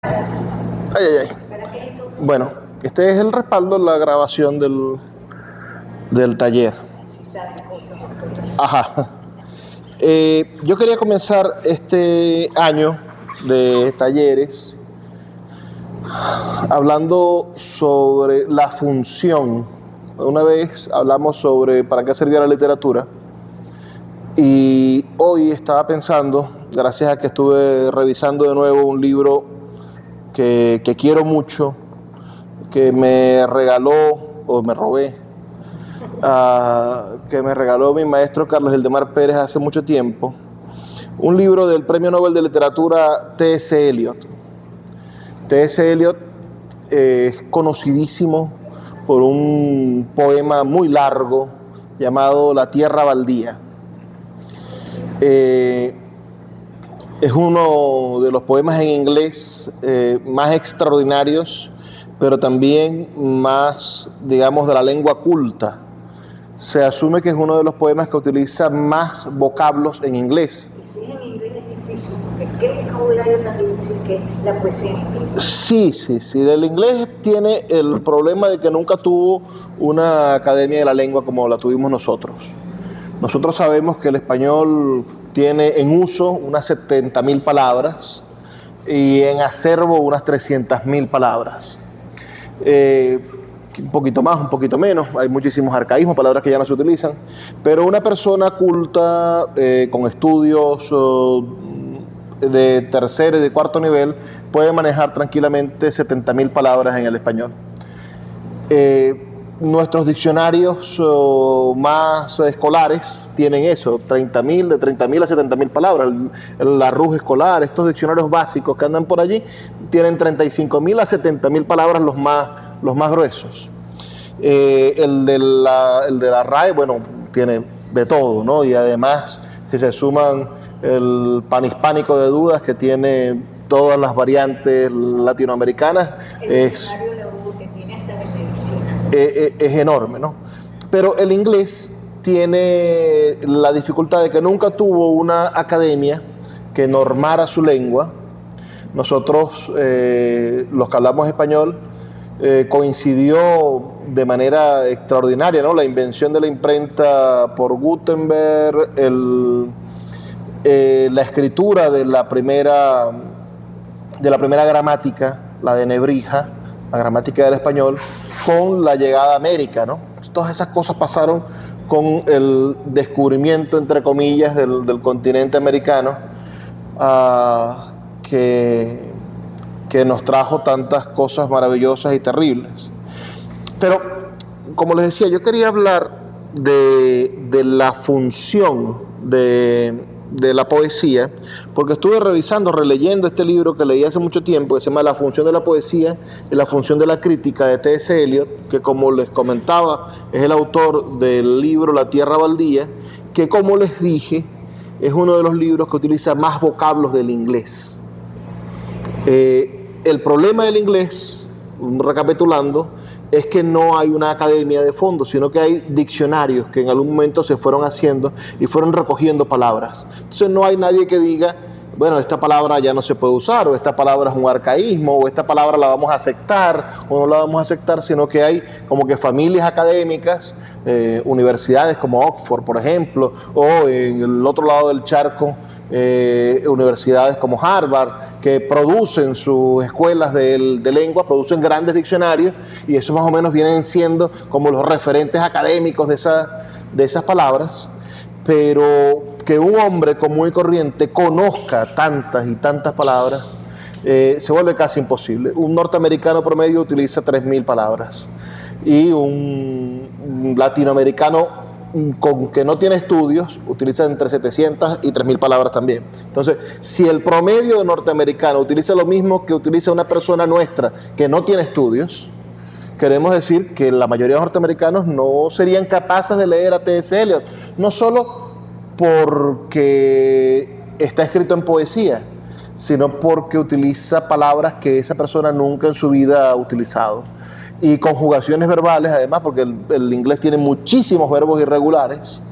Ay, ay, ay. Bueno, este es el respaldo, la grabación del taller. Ajá. Yo quería comenzar este año de talleres hablando sobre la función. Una vez hablamos sobre para qué servía la literatura y hoy estaba pensando, gracias a que estuve revisando de nuevo un libro que quiero mucho, que me regaló o me robé, que me regaló mi maestro Carlos Ildemar Pérez hace mucho tiempo, un libro del Premio Nobel de Literatura T.S. Eliot. T.S. Eliot es conocidísimo por un poema muy largo llamado La Tierra Baldía. Es uno de los poemas en inglés más extraordinarios, pero también más, digamos, de la lengua culta. Se asume que es uno de los poemas que utiliza más vocablos en inglés. Y si es en inglés es difícil, porque ¿qué vocabulario tan difícil que es la poesía en inglés? Sí. El inglés tiene el problema de que nunca tuvo una academia de la lengua como la tuvimos nosotros. Nosotros sabemos que el español tiene en uso unas 70.000 palabras y en acervo unas 300.000 palabras. Un poquito más, un poquito menos, hay muchísimos arcaísmos, palabras que ya no se utilizan, pero una persona culta, con estudios de tercer y de cuarto nivel, puede manejar tranquilamente 70.000 palabras en el español. Nuestros diccionarios más escolares tienen eso, 30.000, de 30.000 a 70.000 palabras. El Larousse escolar, estos diccionarios básicos que andan por allí, tienen 35.000 a 70.000 palabras los más gruesos. El de la RAE, bueno, tiene de todo, ¿no? Y además, si se suman el panhispánico de dudas, que tiene todas las variantes latinoamericanas, el diccionario de U que tiene hasta de medicina. Es enorme, ¿no? Pero el inglés tiene la dificultad de que nunca tuvo una academia que normara su lengua. Nosotros, los que hablamos español, coincidió de manera extraordinaria, ¿no? La invención de la imprenta por Gutenberg, la escritura de la primera gramática, la de Nebrija, la gramática del español, con la llegada a América, ¿no? Todas esas cosas pasaron con el descubrimiento, entre comillas, del continente americano, que nos trajo tantas cosas maravillosas y terribles. Pero, como les decía, yo quería hablar de la función de la poesía, porque estuve revisando, releyendo este libro que leí hace mucho tiempo, que se llama La función de la poesía y la función de la crítica, de T.S. Eliot, que, como les comentaba, es el autor del libro La Tierra Baldía, que, como les dije, es uno de los libros que utiliza más vocablos del inglés. El problema del inglés, recapitulando, es que no hay una academia de fondo, sino que hay diccionarios que en algún momento se fueron haciendo y fueron recogiendo palabras. Entonces no hay nadie que diga, bueno, esta palabra ya no se puede usar, o esta palabra es un arcaísmo, o esta palabra la vamos a aceptar, o no la vamos a aceptar, sino que hay como que familias académicas, universidades como Oxford, por ejemplo, o en el otro lado del charco, universidades como Harvard, que producen sus escuelas de lengua, producen grandes diccionarios, y eso más o menos vienen siendo como los referentes académicos de esas palabras. Pero que un hombre común y corriente conozca tantas y tantas palabras, se vuelve casi imposible. Un norteamericano promedio utiliza 3.000 palabras, y un latinoamericano con que no tiene estudios utiliza entre 700 y 3.000 palabras también. Entonces, si el promedio norteamericano utiliza lo mismo que utiliza una persona nuestra que no tiene estudios, queremos decir que la mayoría de los norteamericanos no serían capaces de leer a T.S. Eliot, no solo porque está escrito en poesía, sino porque utiliza palabras que esa persona nunca en su vida ha utilizado. Y conjugaciones verbales, además, porque el inglés tiene muchísimos verbos irregulares,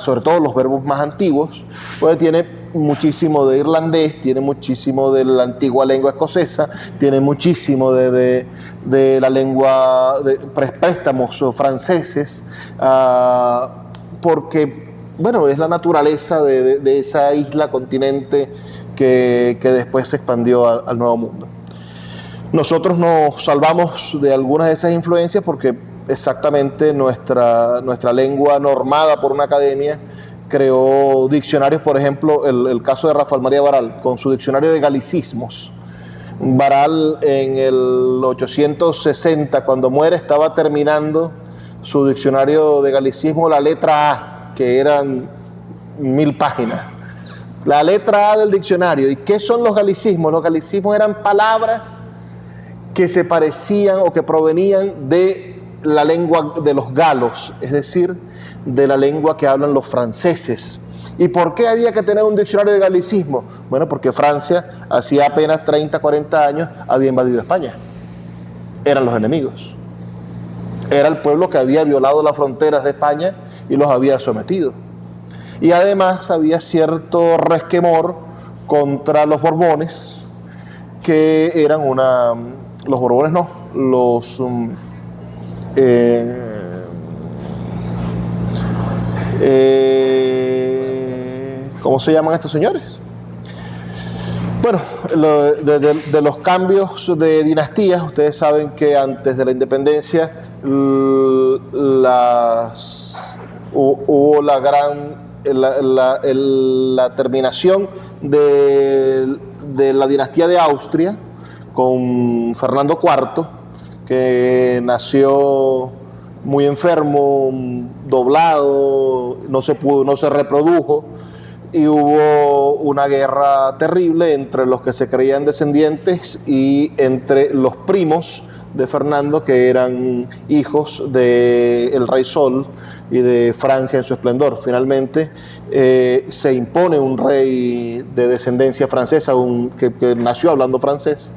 sobre todo los verbos más antiguos, pues tiene muchísimo de irlandés, tiene muchísimo de la antigua lengua escocesa, tiene muchísimo de la lengua de préstamos franceses, porque, bueno, es la naturaleza de esa isla, continente que después se expandió al Nuevo Mundo. Nosotros nos salvamos de algunas de esas influencias porque exactamente nuestra lengua normada por una academia creó diccionarios. Por ejemplo, el caso de Rafael María Baralt, con su diccionario de galicismos. Baralt en el 860, cuando muere, estaba terminando su diccionario de galicismo, la letra A, que eran 1000 páginas. La letra A del diccionario. ¿Y qué son los galicismos? Los galicismos eran palabras que se parecían o que provenían de la lengua de los galos, es decir, de la lengua que hablan los franceses. ¿Y por qué había que tener un diccionario de galicismo? Bueno, porque Francia, hacía apenas 30, 40 años, había invadido España. Eran los enemigos. Era el pueblo que había violado las fronteras de España y los había sometido. Y además había cierto resquemor contra los Borbones, que eran los Borbones no, ¿cómo se llaman estos señores? Bueno, de los cambios de dinastías, ustedes saben que antes de la independencia hubo la terminación de la dinastía de Austria con Fernando IV, que nació muy enfermo, doblado, no se reprodujo, y hubo una guerra terrible entre los que se creían descendientes y entre los primos de Fernando, que eran hijos del Rey Sol y de Francia en su esplendor. Finalmente se impone un rey de descendencia francesa, que nació hablando francés,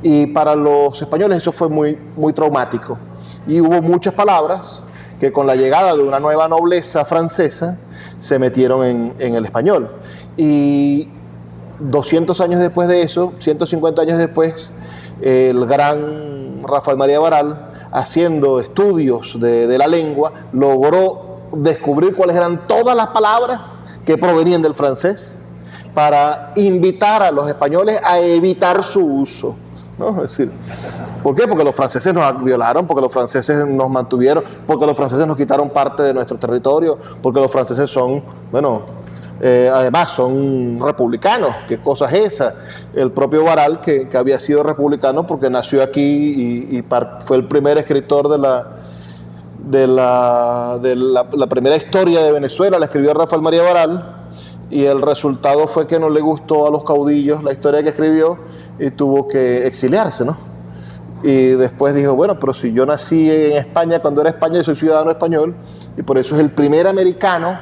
y para los españoles eso fue muy, muy traumático. Y hubo muchas palabras que con la llegada de una nueva nobleza francesa se metieron en el español. Y 200 años después de eso, 150 años después, el gran Rafael María Baralt, haciendo estudios de la lengua, logró descubrir cuáles eran todas las palabras que provenían del francés para invitar a los españoles a evitar su uso, ¿no? Es decir, ¿por qué? Porque los franceses nos violaron, porque los franceses nos mantuvieron, porque los franceses nos quitaron parte de nuestro territorio, porque los franceses son, bueno, además son republicanos. ¿Qué cosa es esa? El propio Baralt, que había sido republicano porque nació aquí y fue el primer escritor de la primera historia de Venezuela, la escribió Rafael María Baralt, y el resultado fue que no le gustó a los caudillos la historia que escribió y tuvo que exiliarse, ¿no? Y después dijo, bueno, pero si yo nací en España, cuando era España, y soy ciudadano español, y por eso es el primer americano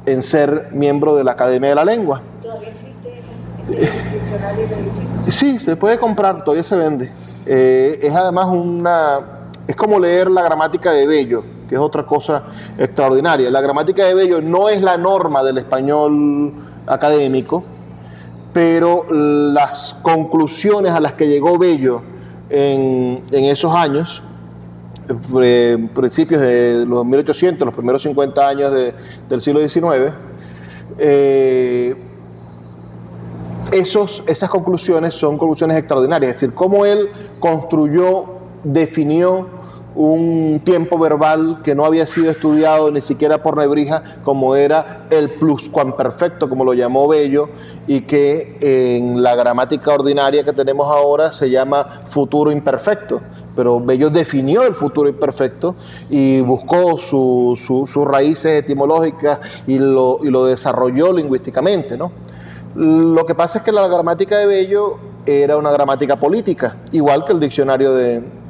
en ser miembro de la Academia de la Lengua. ¿Todavía existe ese diccionario de galicismo? Sí, se puede comprar, todavía se vende. Es además es como leer la gramática de Bello, que es otra cosa extraordinaria. La gramática de Bello no es la norma del español académico, pero las conclusiones a las que llegó Bello en esos años, principios de los 1800, los primeros 50 años del siglo XIX, esas conclusiones son conclusiones extraordinarias. Es decir, cómo él definió un tiempo verbal que no había sido estudiado ni siquiera por Nebrija, como era el pluscuamperfecto, como lo llamó Bello, y que en la gramática ordinaria que tenemos ahora se llama futuro imperfecto. Pero Bello definió el futuro imperfecto y buscó sus raíces etimológicas y lo desarrolló lingüísticamente, ¿no? Lo que pasa es que la gramática de Bello era una gramática política, igual que el diccionario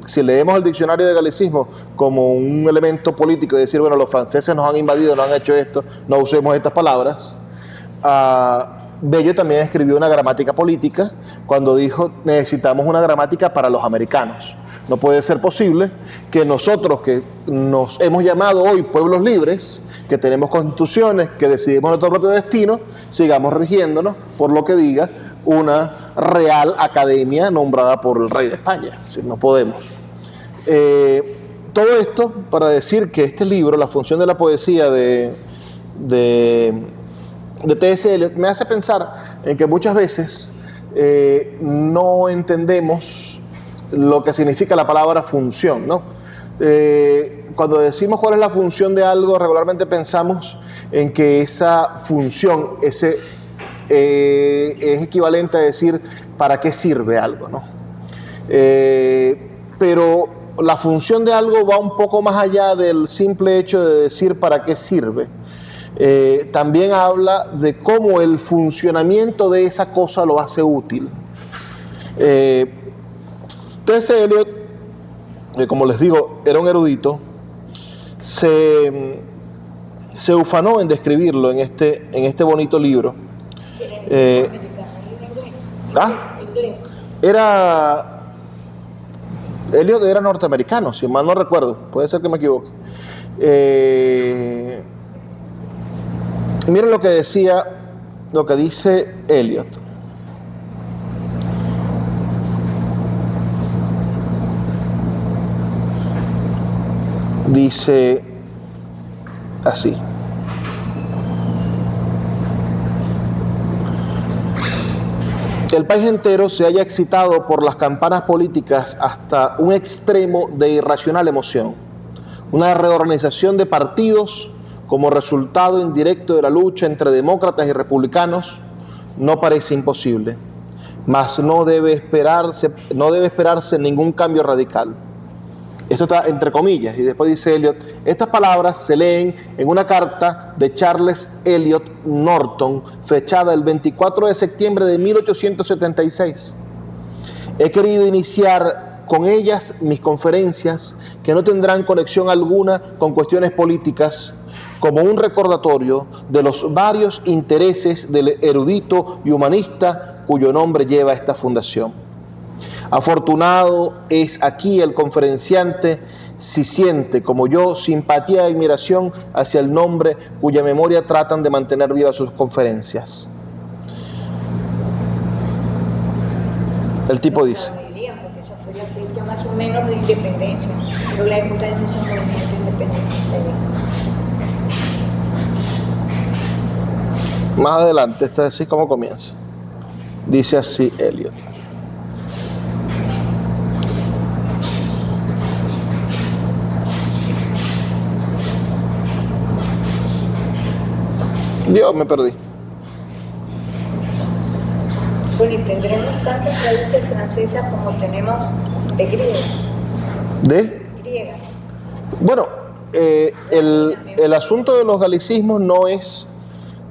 si leemos el diccionario de galicismo como un elemento político y decir, bueno, los franceses nos han invadido, nos han hecho esto, no usemos estas palabras, Bello también escribió una gramática política cuando dijo, necesitamos una gramática para los americanos. No puede ser posible que nosotros, que nos hemos llamado hoy pueblos libres, que tenemos constituciones, que decidimos nuestro propio destino, sigamos rigiéndonos por lo que diga una Real Academia nombrada por el rey de España. Si no podemos. Todo esto para decir que este libro, La función de la poesía de T.S. Eliot, me hace pensar en que muchas veces no entendemos lo que significa la palabra función, ¿no? Cuando decimos cuál es la función de algo, regularmente pensamos en que esa función, es equivalente a decir para qué sirve algo, ¿no? Pero la función de algo va un poco más allá del simple hecho de decir para qué sirve. También habla de cómo el funcionamiento de esa cosa lo hace útil. T.S. Eliot, como les digo, era un erudito, se ufanó en describirlo en este bonito libro. Eliot era norteamericano, si mal no recuerdo, puede ser que me equivoque. Miren lo que dice Eliot. Dice así: el país entero se haya excitado por las campanas políticas hasta un extremo de irracional emoción. Una reorganización de partidos como resultado indirecto de la lucha entre demócratas y republicanos no parece imposible, mas no debe esperarse ningún cambio radical. Esto está entre comillas, y después dice Eliot: estas palabras se leen en una carta de Charles Eliot Norton, fechada el 24 de septiembre de 1876. He querido iniciar con ellas mis conferencias, que no tendrán conexión alguna con cuestiones políticas, como un recordatorio de los varios intereses del erudito y humanista cuyo nombre lleva esta fundación. Afortunado es aquí el conferenciante si siente, como yo, simpatía y admiración hacia el nombre cuya memoria tratan de mantener vivas sus conferencias. El tipo dice: porque esa fue la fecha más o menos de independencia, pero la época de muchos movimientos independentistas. Más adelante, esta es así como comienza. Dice así Eliot: Dios, me perdí. Bueno, y tendremos tantas raíces francesas como tenemos de griegas. ¿De? Griegas. Bueno, el asunto de los galicismos no es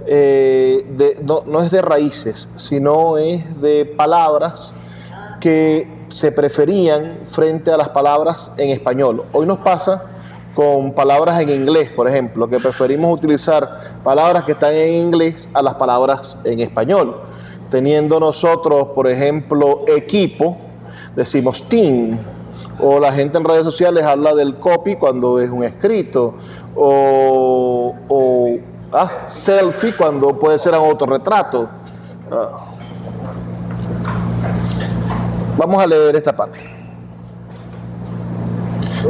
de raíces, sino es de palabras que se preferían frente a las palabras en español. Hoy nos pasa con palabras en inglés, por ejemplo, que preferimos utilizar palabras que están en inglés a las palabras en español. Teniendo nosotros, por ejemplo, equipo, decimos team, o la gente en redes sociales habla del copy cuando es un escrito, o selfie cuando puede ser un autorretrato. Vamos a leer esta parte.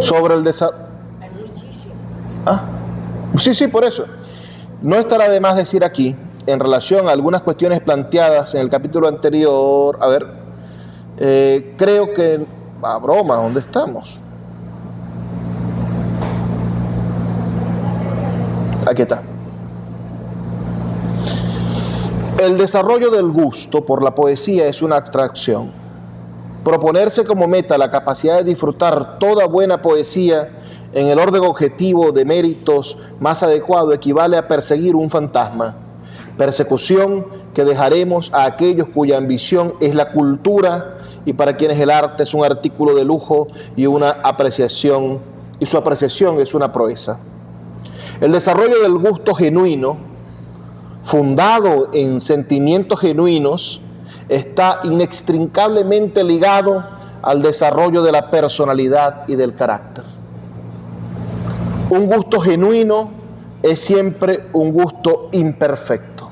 Sobre el desarrollo. Sí, por eso. No estará de más decir aquí, en relación a algunas cuestiones planteadas en el capítulo anterior, creo que, broma, ¿dónde estamos? Aquí está. El desarrollo del gusto por la poesía es una abstracción. Proponerse como meta la capacidad de disfrutar toda buena poesía en el orden objetivo de méritos más adecuado equivale a perseguir un fantasma, persecución que dejaremos a aquellos cuya ambición es la cultura y para quienes el arte es un artículo de lujo y su apreciación es una proeza. El desarrollo del gusto genuino, fundado en sentimientos genuinos, está inextricablemente ligado al desarrollo de la personalidad y del carácter. Un gusto genuino es siempre un gusto imperfecto.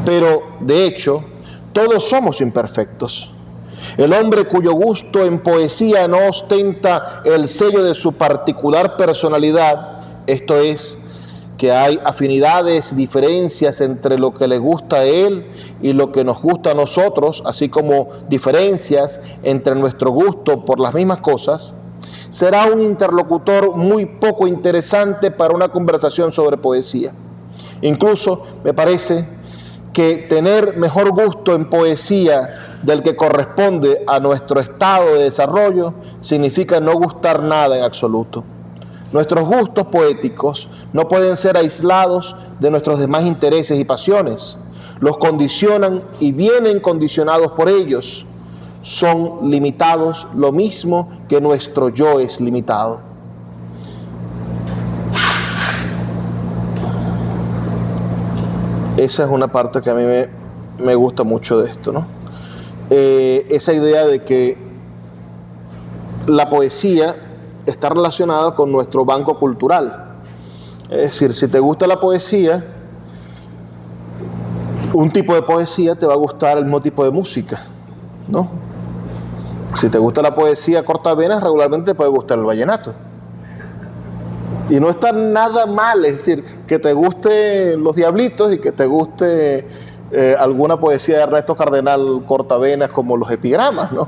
Pero, de hecho, todos somos imperfectos. El hombre cuyo gusto en poesía no ostenta el sello de su particular personalidad, esto es, que hay afinidades, diferencias entre lo que le gusta a él y lo que nos gusta a nosotros, así como diferencias entre nuestro gusto por las mismas cosas, será un interlocutor muy poco interesante para una conversación sobre poesía. Incluso me parece que tener mejor gusto en poesía del que corresponde a nuestro estado de desarrollo significa no gustar nada en absoluto. Nuestros gustos poéticos no pueden ser aislados de nuestros demás intereses y pasiones. Los condicionan y vienen condicionados por ellos. Son limitados lo mismo que nuestro yo es limitado. Esa es una parte que a mí me gusta mucho de esto, ¿no? Esa idea de que la poesía está relacionada con nuestro banco cultural. Es decir, si te gusta la poesía, un tipo de poesía te va a gustar el mismo tipo de música, ¿no? Si te gusta la poesía cortavenas, regularmente te puede gustar el vallenato. Y no está nada mal, es decir, que te guste Los Diablitos y que te guste alguna poesía de Ernesto Cardenal cortavenas como los epigramas, ¿no?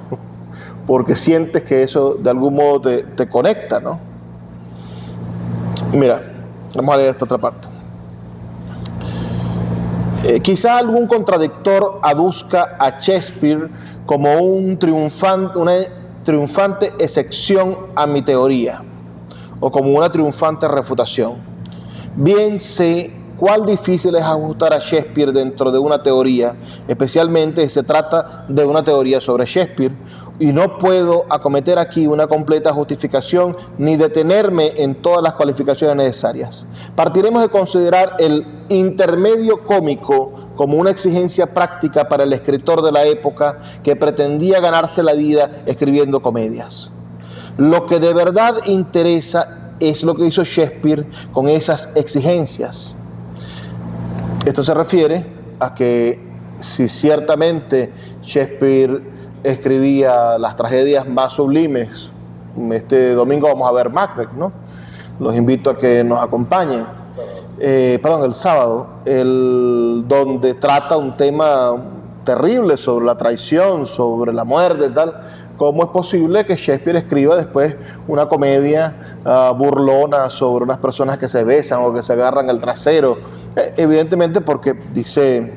Porque sientes que eso de algún modo te conecta, ¿no? Mira, vamos a leer esta otra parte. Quizá algún contradictor aduzca a Shakespeare como una triunfante excepción a mi teoría, o como una triunfante refutación. Bien sé cuál difícil es ajustar a Shakespeare dentro de una teoría, especialmente si se trata de una teoría sobre Shakespeare, y no puedo acometer aquí una completa justificación ni detenerme en todas las cualificaciones necesarias. Partiremos de considerar el intermedio cómico como una exigencia práctica para el escritor de la época que pretendía ganarse la vida escribiendo comedias. Lo que de verdad interesa es lo que hizo Shakespeare con esas exigencias. Esto se refiere a que si ciertamente Shakespeare escribía las tragedias más sublimes, este domingo vamos a ver Macbeth, ¿no? Los invito a que nos acompañen. El sábado, donde trata un tema terrible sobre la traición, sobre la muerte y tal. ¿Cómo es posible que Shakespeare escriba después una comedia burlona sobre unas personas que se besan o que se agarran el trasero? Evidentemente porque dice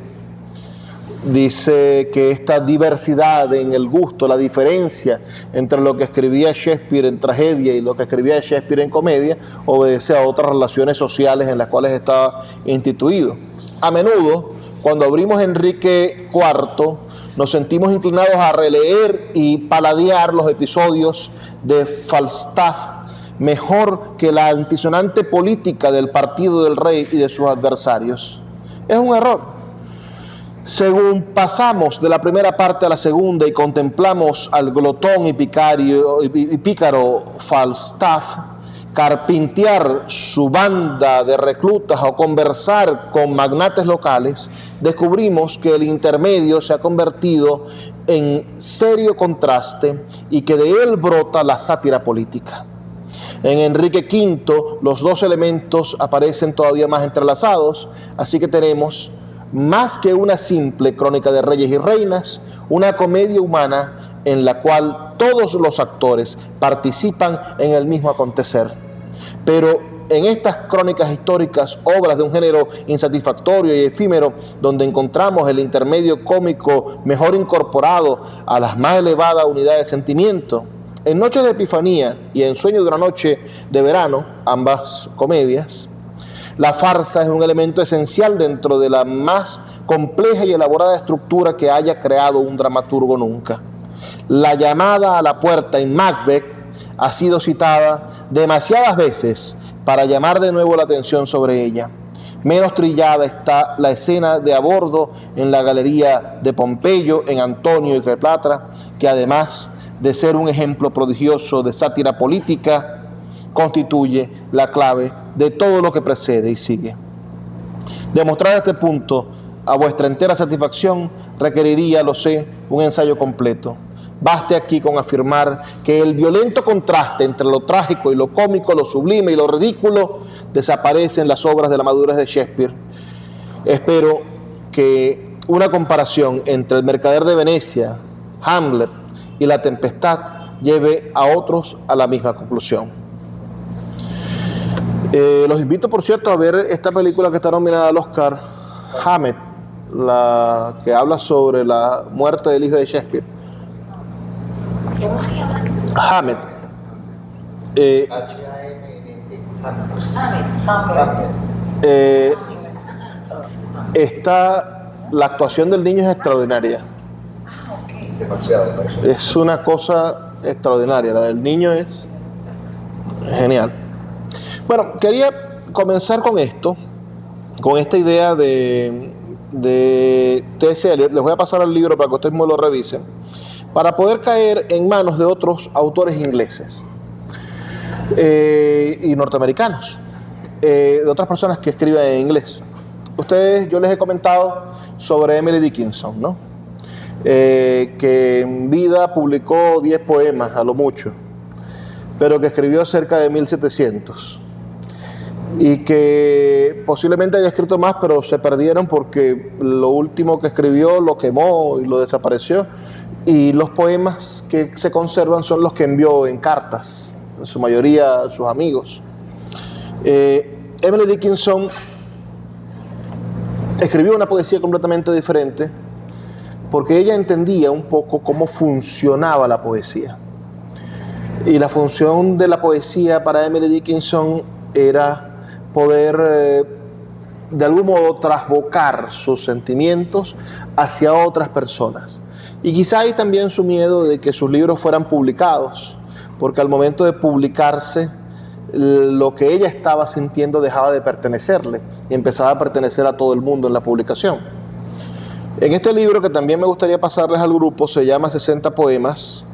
que esta diversidad en el gusto, la diferencia entre lo que escribía Shakespeare en tragedia y lo que escribía Shakespeare en comedia, obedece a otras relaciones sociales en las cuales estaba instituido. A menudo, cuando abrimos Enrique IV, nos sentimos inclinados a releer y paladear los episodios de Falstaff mejor que la altisonante política del partido del rey y de sus adversarios. Es un error. Según pasamos de la primera parte a la segunda y contemplamos al glotón y pícaro Falstaff carpintear su banda de reclutas o conversar con magnates locales, descubrimos que el intermedio se ha convertido en serio contraste y que de él brota la sátira política. En Enrique V los dos elementos aparecen todavía más entrelazados, así que tenemos, más que una simple crónica de reyes y reinas, una comedia humana en la cual todos los actores participan en el mismo acontecer. Pero en estas crónicas históricas, obras de un género insatisfactorio y efímero, donde encontramos el intermedio cómico mejor incorporado a las más elevadas unidades de sentimiento, en Noches de Epifanía y en Sueño de una noche de verano, ambas comedias, la farsa es un elemento esencial dentro de la más compleja y elaborada estructura que haya creado un dramaturgo nunca. La llamada a la puerta en Macbeth ha sido citada demasiadas veces para llamar de nuevo la atención sobre ella. Menos trillada está la escena de a bordo en la galería de Pompeyo, en Antonio y Cleopatra, que además de ser un ejemplo prodigioso de sátira política, constituye la clave de todo lo que precede, y sigue. Demostrar este punto a vuestra entera satisfacción requeriría, lo sé, un ensayo completo. Baste aquí con afirmar que el violento contraste entre lo trágico y lo cómico, lo sublime y lo ridículo, desaparece en las obras de la madurez de Shakespeare. Espero que una comparación entre El mercader de Venecia, Hamlet y La tempestad lleve a otros a la misma conclusión. Los invito, por cierto, a ver esta película que está nominada al Oscar, Hamlet, la que habla sobre la muerte del hijo de Shakespeare. ¿Cómo se llama? Hamlet. H-A-M-N-T. Está, la actuación del niño es extraordinaria. Demasiado. Es una cosa extraordinaria. La del niño es genial. Bueno, quería comenzar con esto, con esta idea de T.S. Eliot. Les voy a pasar el libro para que ustedes me lo revisen, para poder caer en manos de otros autores ingleses y norteamericanos, de otras personas que escriben en inglés. Yo les he comentado sobre Emily Dickinson, ¿no? Que en vida publicó 10 poemas a lo mucho, pero que escribió cerca de 1700, y que posiblemente haya escrito más, pero se perdieron porque lo último que escribió lo quemó y lo desapareció, y los poemas que se conservan son los que envió en cartas, en su mayoría a sus amigos. Emily Dickinson escribió una poesía completamente diferente, porque ella entendía un poco cómo funcionaba la poesía. Y la función de la poesía para Emily Dickinson era poder, de algún modo, trasbocar sus sentimientos hacia otras personas. Y quizá hay también su miedo de que sus libros fueran publicados, porque al momento de publicarse, lo que ella estaba sintiendo dejaba de pertenecerle y empezaba a pertenecer a todo el mundo en la publicación. En este libro, que también me gustaría pasarles al grupo, se llama 60 poemas.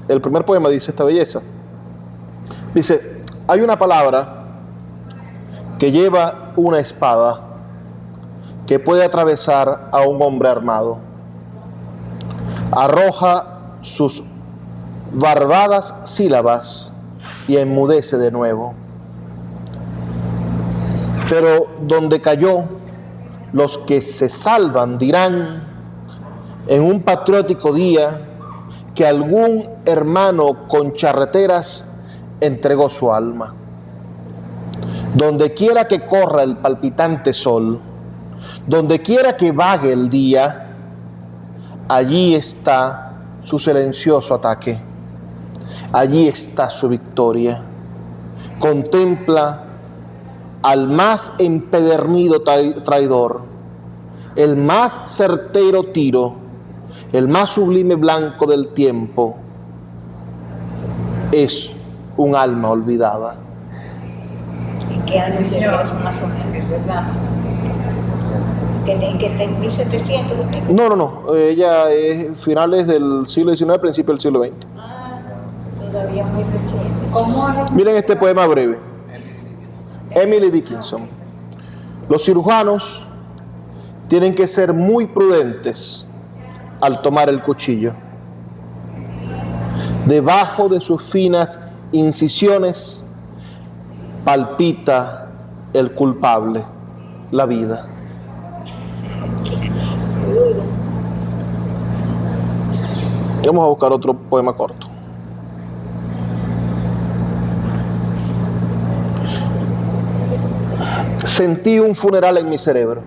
El primer poema dice esta belleza. Dice: hay una palabra que lleva una espada que puede atravesar a un hombre armado. Arroja sus barbadas sílabas y enmudece de nuevo. Pero donde cayó, los que se salvan dirán en un patriótico día que algún hermano con charreteras entregó su alma. Donde quiera que corra el palpitante sol, donde quiera que vague el día, allí está su silencioso ataque, allí está su victoria. Contempla al más empedernido traidor, el más certero tiro, el más sublime blanco del tiempo. Es un alma olvidada. ¿En qué año sería eso más o menos, verdad? Que 1700. No. Ella es finales del siglo XIX, principio del siglo XX. Todavía muy reciente. ¿Cómo? Miren este poema breve. Emily Dickinson. Los cirujanos tienen que ser muy prudentes al tomar el cuchillo. Debajo de sus finas incisiones palpita el culpable, la vida. Vamos a buscar otro poema corto. Sentí un funeral en mi cerebro.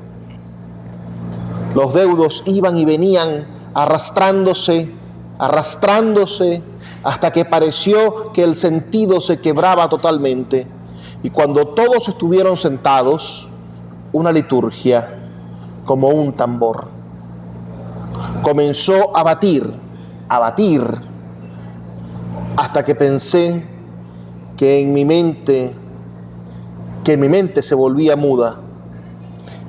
Los deudos iban y venían arrastrándose, hasta que pareció que el sentido se quebraba totalmente. Y cuando todos estuvieron sentados, una liturgia, como un tambor, comenzó a batir, hasta que pensé que mi mente se volvía muda.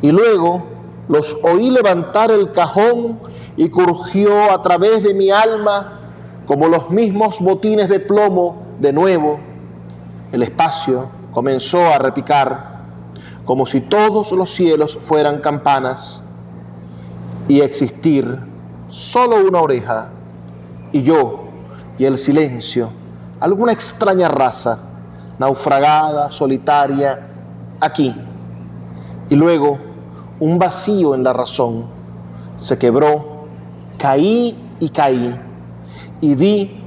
Y luego los oí levantar el cajón y crujió a través de mi alma como los mismos botines de plomo de nuevo. el espacio comenzó a repicar como si todos los cielos fueran campanas y existir solo una oreja y yo y el silencio, alguna extraña raza, naufragada, solitaria, aquí. Y luego un vacío en la razón se quebró, caí y caí y vi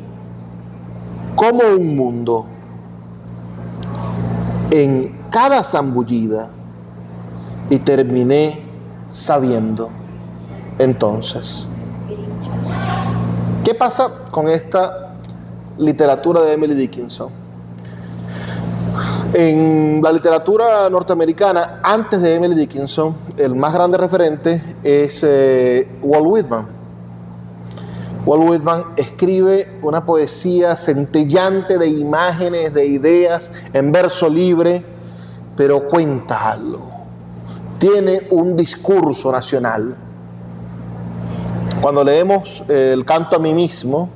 como un mundo en cada zambullida y terminé sabiendo. Entonces, ¿qué pasa con esta literatura de Emily Dickinson? En la literatura norteamericana, antes de Emily Dickinson, el más grande referente es Walt Whitman. Walt Whitman escribe una poesía centellante de imágenes, de ideas, en verso libre, pero cuenta algo. Tiene un discurso nacional. Cuando leemos El canto a mí mismo,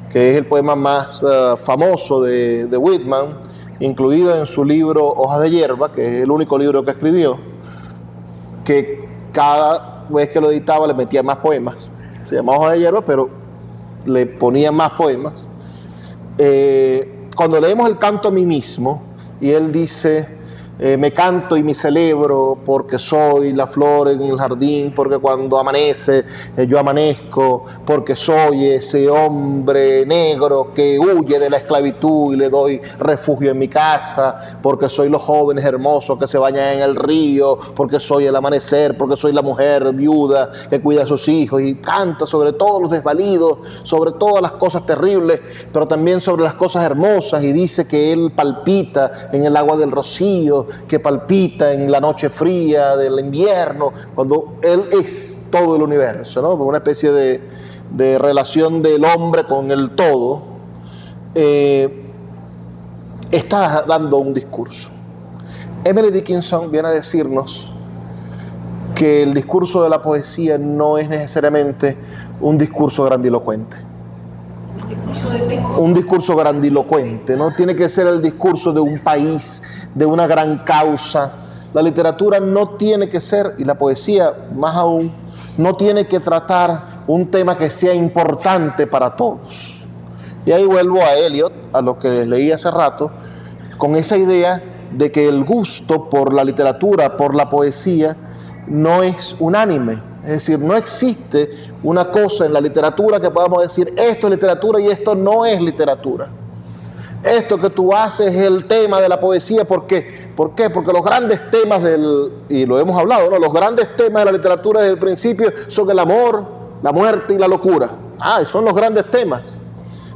que es el poema más famoso de Whitman, incluido en su libro Hojas de Hierba, que es el único libro que escribió, que cada vez que lo editaba le metía más poemas. Se llama Hojas de Hierba, pero le ponía más poemas. Cuando leemos El canto a mí mismo, y él dice, me canto y me celebro porque soy la flor en el jardín, porque cuando amanece yo amanezco, porque soy ese hombre negro que huye de la esclavitud y le doy refugio en mi casa, porque soy los jóvenes hermosos que se bañan en el río, porque soy el amanecer, porque soy la mujer viuda que cuida a sus hijos, y canta sobre todos los desvalidos, sobre todas las cosas terribles, pero también sobre las cosas hermosas, y dice que él palpita en el agua del rocío, que palpita en la noche fría del invierno, cuando él es todo el universo, ¿no? Una especie de relación del hombre con el todo. Está dando un discurso. Emily Dickinson viene a decirnos que el discurso de la poesía no es necesariamente un discurso grandilocuente. Un discurso grandilocuente, no tiene que ser el discurso de un país, de una gran causa. La literatura no tiene que ser, y la poesía más aún, no tiene que tratar un tema que sea importante para todos. Y ahí vuelvo a Eliot, a lo que les leí hace rato, con esa idea de que el gusto por la literatura, por la poesía, no es unánime. Es decir, no existe una cosa en la literatura que podamos decir, esto es literatura y esto no es literatura. Esto que tú haces es el tema de la poesía. ¿Por qué? ¿Por qué? Porque los grandes temas y lo hemos hablado, ¿no? Los grandes temas de la literatura desde el principio son el amor, la muerte y la locura. Son los grandes temas.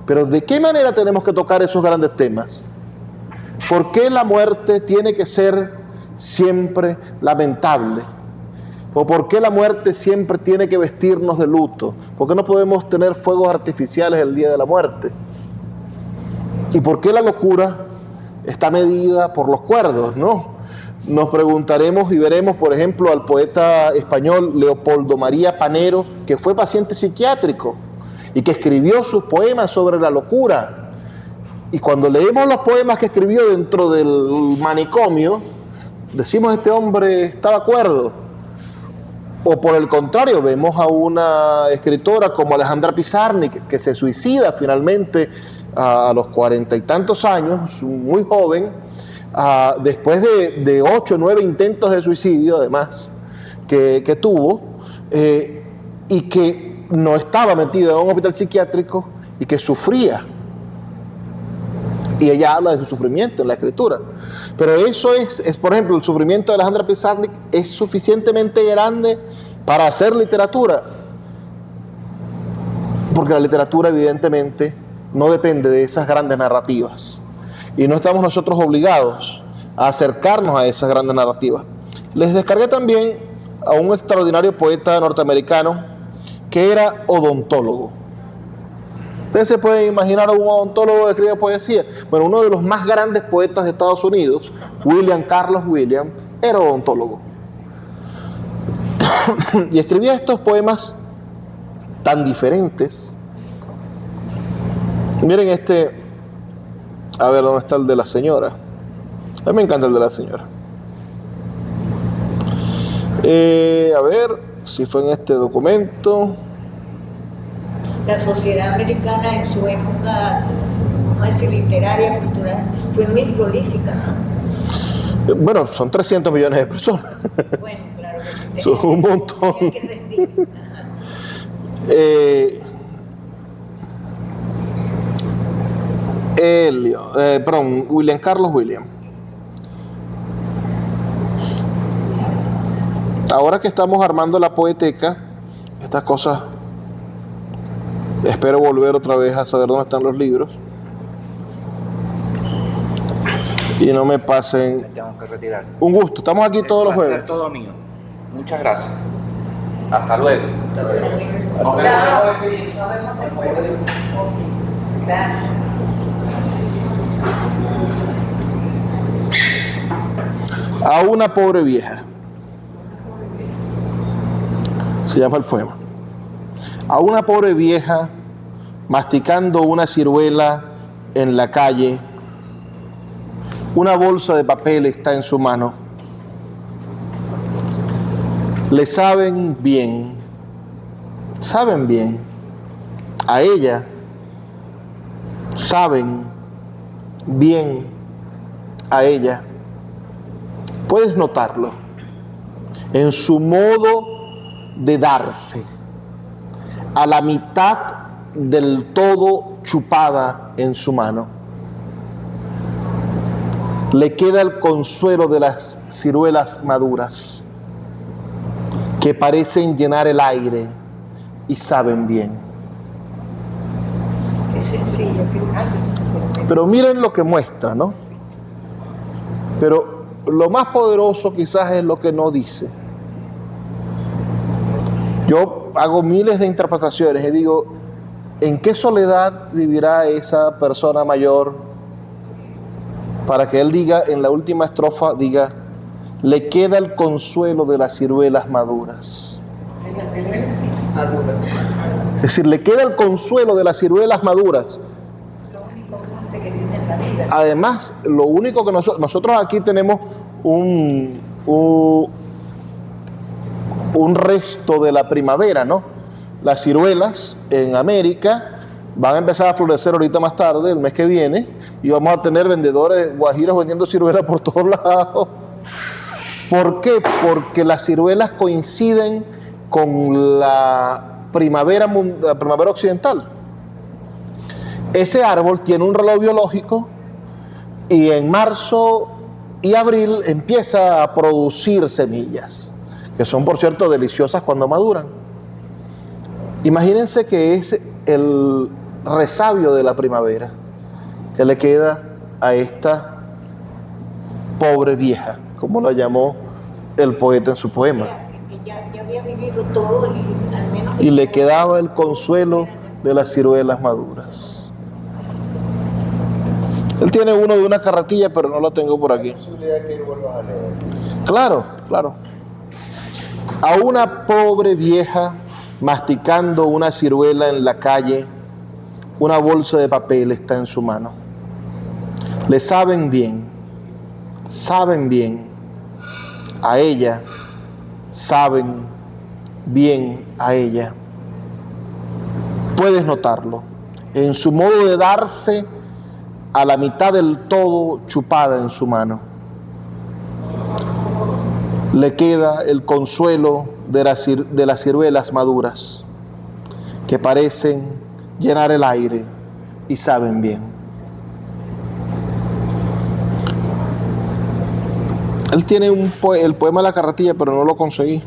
Pero ¿de qué manera tenemos que tocar esos grandes temas? ¿Por qué la muerte tiene que ser siempre lamentable? ¿O por qué la muerte siempre tiene que vestirnos de luto? ¿Por qué no podemos tener fuegos artificiales el día de la muerte? ¿Y por qué la locura está medida por los cuerdos, no? Nos preguntaremos y veremos, por ejemplo, al poeta español Leopoldo María Panero, que fue paciente psiquiátrico y que escribió sus poemas sobre la locura. Y cuando leemos los poemas que escribió dentro del manicomio, decimos, este hombre estaba cuerdo. O por el contrario, vemos a una escritora como Alejandra Pizarnik, que se suicida finalmente a los 40 y tantos años, muy joven, después de 8 o 9 intentos de suicidio, además, que tuvo, y que no estaba metida en un hospital psiquiátrico y que sufría. Y ella habla de su sufrimiento en la escritura. Pero eso es, por ejemplo, el sufrimiento de Alejandra Pizarnik es suficientemente grande para hacer literatura. Porque la literatura, evidentemente, no depende de esas grandes narrativas. Y no estamos nosotros obligados a acercarnos a esas grandes narrativas. Les descargué también a un extraordinario poeta norteamericano que era odontólogo. Ustedes se pueden imaginar a un odontólogo que escribe poesía. Bueno, uno de los más grandes poetas de Estados Unidos, William Carlos Williams, era odontólogo. Y escribía estos poemas tan diferentes. Miren A ver, ¿dónde está el de la señora? A mí me encanta el de la señora. A ver si fue en este documento. La sociedad americana en su época, vamos a decir, literaria, cultural, fue muy prolífica, ¿no? Bueno, son 300 millones de personas. Bueno, claro que sí. Son un montón. Tenía que rendir. Ajá. William Carlos William. Ahora que estamos armando la poeteca, estas cosas, espero volver otra vez a saber dónde están los libros y no me pasen. Me tengo que retirar. Un gusto, estamos aquí todos los jueves. Todo mío. Muchas gracias. Hasta luego. Chao. Nos vemos el jueves. Ok. Gracias. A una pobre vieja. Se llama el poema. A una pobre vieja masticando una ciruela en la calle, una bolsa de papel está en su mano. Le saben bien a ella, saben bien a ella. Puedes notarlo en su modo de darse, a la mitad del todo chupada en su mano. Le queda el consuelo de las ciruelas maduras que parecen llenar el aire y saben bien. Es sencillo, Pero miren lo que muestra, ¿no? Pero lo más poderoso quizás es lo que no dice. Yo hago miles de interpretaciones y digo, ¿en qué soledad vivirá esa persona mayor? Para que él diga, en la última estrofa, diga, le queda el consuelo de las ciruelas maduras. Es decir, le queda el consuelo de las ciruelas maduras. lo único dulce que tiene en la vida. Además, lo único que nosotros aquí tenemos un resto de la primavera, ¿no? Las ciruelas en América van a empezar a florecer ahorita más tarde, el mes que viene, y vamos a tener vendedores guajiros vendiendo ciruelas por todos lados. ¿Por qué? Porque las ciruelas coinciden con la primavera occidental. Ese árbol tiene un reloj biológico y en marzo y abril empieza a producir semillas, que son, por cierto, deliciosas cuando maduran. Imagínense que es el resabio de la primavera que le queda a esta pobre vieja, como la llamó el poeta en su poema. O sea, que ya había vivido todo y al menos... Y le quedaba el consuelo de las ciruelas maduras. Él tiene uno de una carretilla, pero no lo tengo por aquí. ¿Hay posibilidad que lo vuelvas a leer? Claro, claro. A una pobre vieja masticando una ciruela en la calle, una bolsa de papel está en su mano. Le saben bien a ella, saben bien a ella. Puedes notarlo en su modo de darse a la mitad del todo chupada en su mano. Le queda el consuelo de las ciruelas maduras que parecen llenar el aire y saben bien. Él tiene el poema La Carretilla, pero no lo conseguí.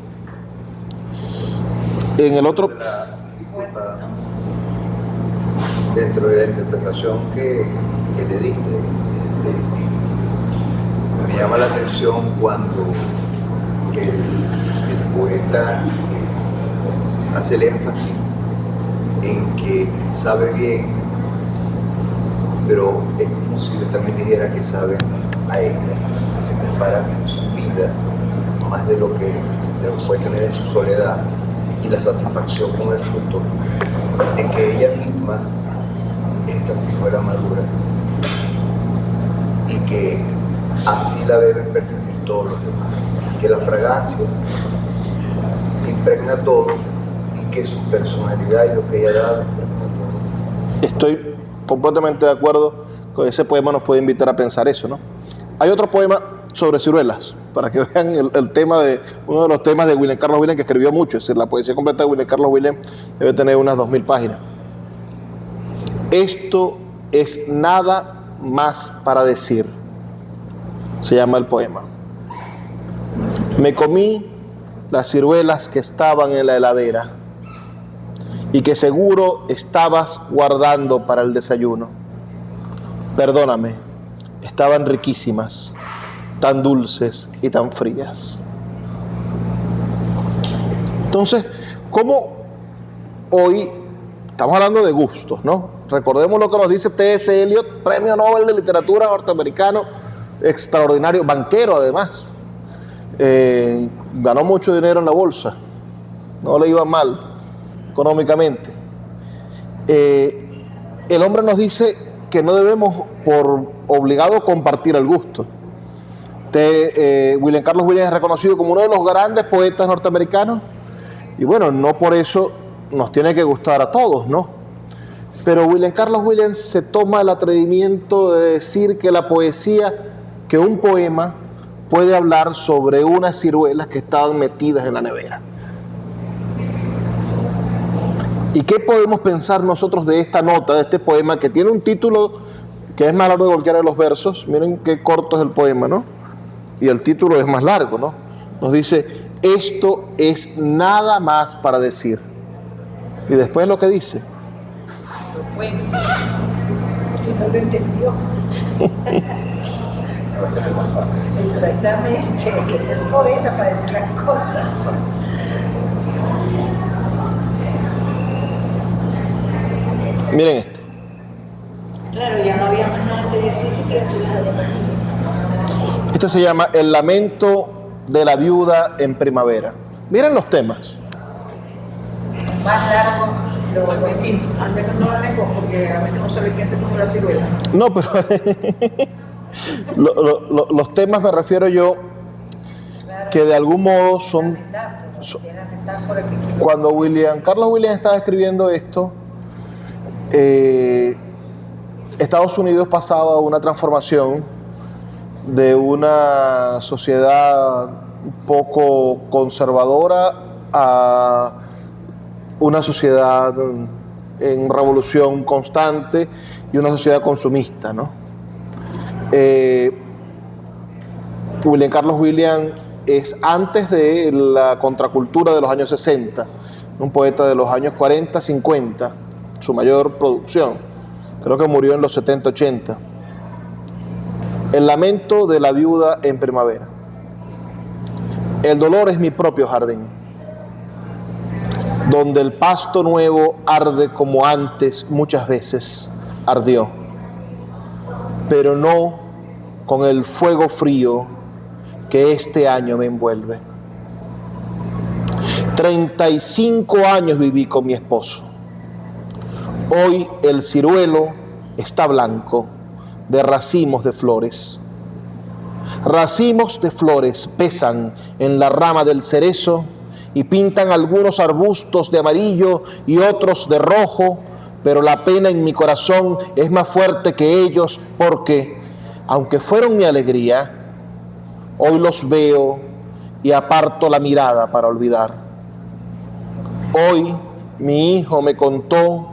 En el otro... Disculpa, dentro de la interpretación que le diste, me llama la atención cuando el poeta hace el énfasis en que sabe bien, pero es como si también dijera que sabe a ella, que se compara con su vida más de lo que puede tener en su soledad, y la satisfacción con el fruto en que ella misma es esa ciruela madura y que así la deben percibir todos los demás. Que la fragancia impregna todo y que su personalidad y lo que ella da impregna todo. Estoy completamente de acuerdo con ese poema, nos puede invitar a pensar eso, ¿no? Hay otro poema sobre ciruelas, para que vean el tema de, uno de los temas de William Carlos Williams, que escribió mucho, es decir, la poesía completa de William Carlos Williams debe tener unas 2000 páginas. Esto es nada más para decir, se llama el poema. Me comí las ciruelas que estaban en la heladera y que seguro estabas guardando para el desayuno. Perdóname, estaban riquísimas, tan dulces y tan frías. Entonces, ¿cómo hoy estamos hablando de gustos, ¿no? Recordemos lo que nos dice T.S. Eliot, premio Nobel de literatura norteamericano, extraordinario, banquero además. Ganó mucho dinero en la bolsa, no le iba mal económicamente. El hombre nos dice que no debemos por obligado compartir el gusto. William Carlos Williams es reconocido como uno de los grandes poetas norteamericanos y bueno, no por eso nos tiene que gustar a todos, ¿no? Pero William Carlos Williams se toma el atrevimiento de decir que la poesía, que un poema puede hablar sobre unas ciruelas que estaban metidas en la nevera. ¿Y qué podemos pensar nosotros de esta nota, de este poema, que tiene un título que es más largo que cualquiera de los versos? Miren qué corto es el poema, ¿no? Y el título es más largo, ¿no? Nos dice, esto es nada más para decir. Y después lo que dice. Bueno, si no lo entendió. Exactamente, hay que ser poeta para decir las cosas. Miren esto. Claro, ya no había más nada que decir. Este se llama El lamento de la viuda en primavera. Miren los temas. Más largo, lo distinto. Al menos no la lengua, porque a veces no sabe qué hacer con la ciruela. No, pero los temas me refiero yo que de algún modo son... Cuando William Carlos Williams estaba escribiendo esto, Estados Unidos pasaba una transformación de una sociedad un poco conservadora a una sociedad en revolución constante y una sociedad consumista, ¿no? William Carlos Williams es antes de la contracultura de los años 60, un poeta de los años 40, 50, su mayor producción. Creo que murió en los 70, 80. El lamento de la viuda en primavera. El dolor es mi propio jardín, donde el pasto nuevo arde como antes muchas veces ardió, pero no con el fuego frío que este año me envuelve. 35 años viví con mi esposo. Hoy el ciruelo está blanco de racimos de flores. Racimos de flores pesan en la rama del cerezo y pintan algunos arbustos de amarillo y otros de rojo, pero la pena en mi corazón es más fuerte que ellos porque, aunque fueron mi alegría, hoy los veo y aparto la mirada para olvidar. Hoy mi hijo me contó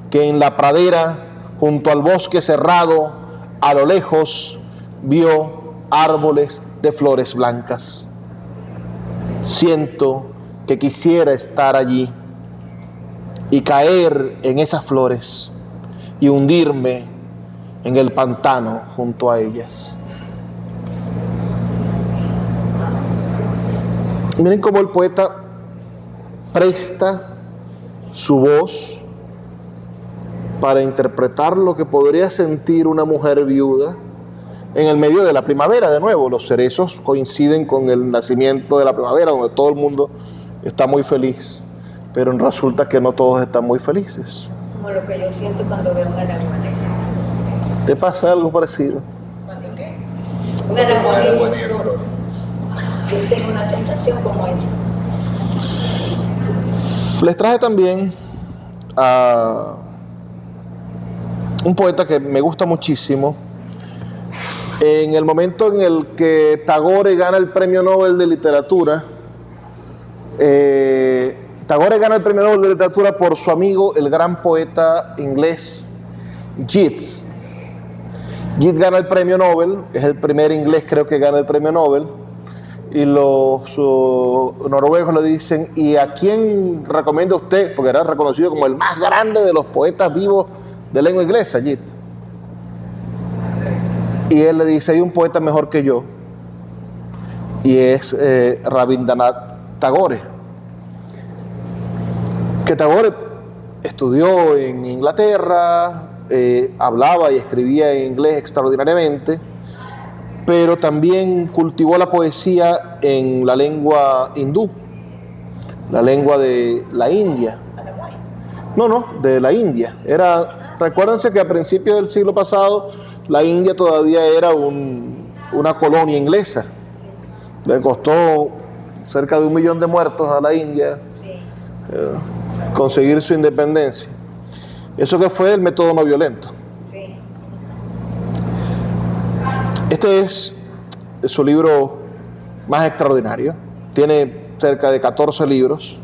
que en la pradera, junto al bosque cerrado, a lo lejos, vio árboles de flores blancas. Siento que quisiera estar allí y caer en esas flores y hundirme en el pantano junto a ellas. Miren cómo el poeta presta su voz para interpretar lo que podría sentir una mujer viuda en el medio de la primavera. De nuevo, los cerezos coinciden con el nacimiento de la primavera, donde todo el mundo está muy feliz, pero resulta que no todos están muy felices. Como lo que yo siento cuando veo un araguanero. ¿Te pasa algo parecido? ¿Cuándo qué? Pero como era buena y en flor. yo tengo una sensación como esa. Les traje también a un poeta que me gusta muchísimo. En el momento en el que Tagore gana el Premio Nobel de Literatura, Tagore gana el Premio Nobel de Literatura por su amigo, el gran poeta inglés Yeats. Yeats gana el Premio Nobel, es el primer inglés creo que gana el Premio Nobel, y los noruegos le dicen, ¿y a quién recomienda usted? Porque era reconocido como el más grande de los poetas vivos de lengua inglesa, Yeats. Y él le dice, hay un poeta mejor que yo, y es Rabindranath Tagore. Que Tagore estudió en Inglaterra, hablaba y escribía en inglés extraordinariamente, pero también cultivó la poesía en la lengua hindú, la lengua de la India. No, de la India. Recuérdense que a principios del siglo pasado la India todavía era una colonia inglesa. Le costó cerca de 1 millón de muertos a la India conseguir su independencia. Eso que fue el método no violento. Sí. Este es su libro más extraordinario. Tiene cerca de 14 libros,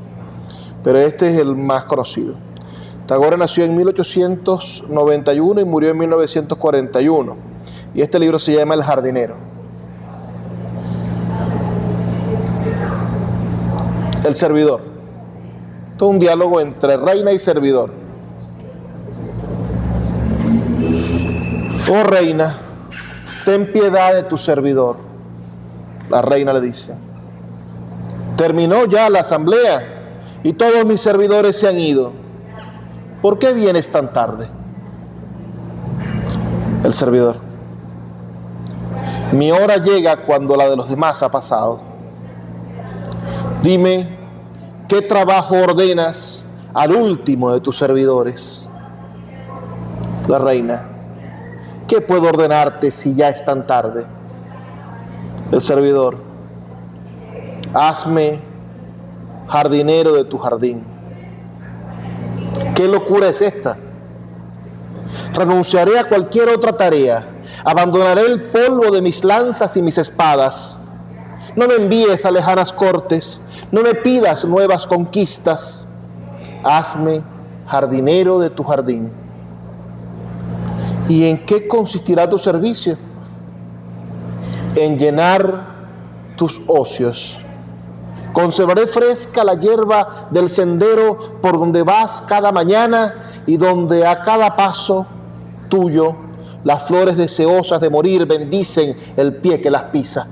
pero este es el más conocido. Tagore nació en 1891 y murió en 1941. Y este libro se llama El jardinero. El servidor. Todo un diálogo entre reina y servidor. Oh reina, ten piedad de tu servidor. La reina le dice. Terminó ya la asamblea y todos mis servidores se han ido. ¿Por qué vienes tan tarde? El servidor. Mi hora llega cuando la de los demás ha pasado. Dime, ¿qué trabajo ordenas al último de tus servidores? La reina. ¿Qué puedo ordenarte si ya es tan tarde? El servidor. Hazme jardinero de tu jardín. ¿Qué locura es esta? Renunciaré a cualquier otra tarea. Abandonaré el polvo de mis lanzas y mis espadas. No me envíes a lejanas cortes. No me pidas nuevas conquistas. Hazme jardinero de tu jardín. ¿Y en qué consistirá tu servicio? En llenar tus ocios. Conservaré fresca la hierba del sendero por donde vas cada mañana y donde a cada paso tuyo las flores deseosas de morir bendicen el pie que las pisa.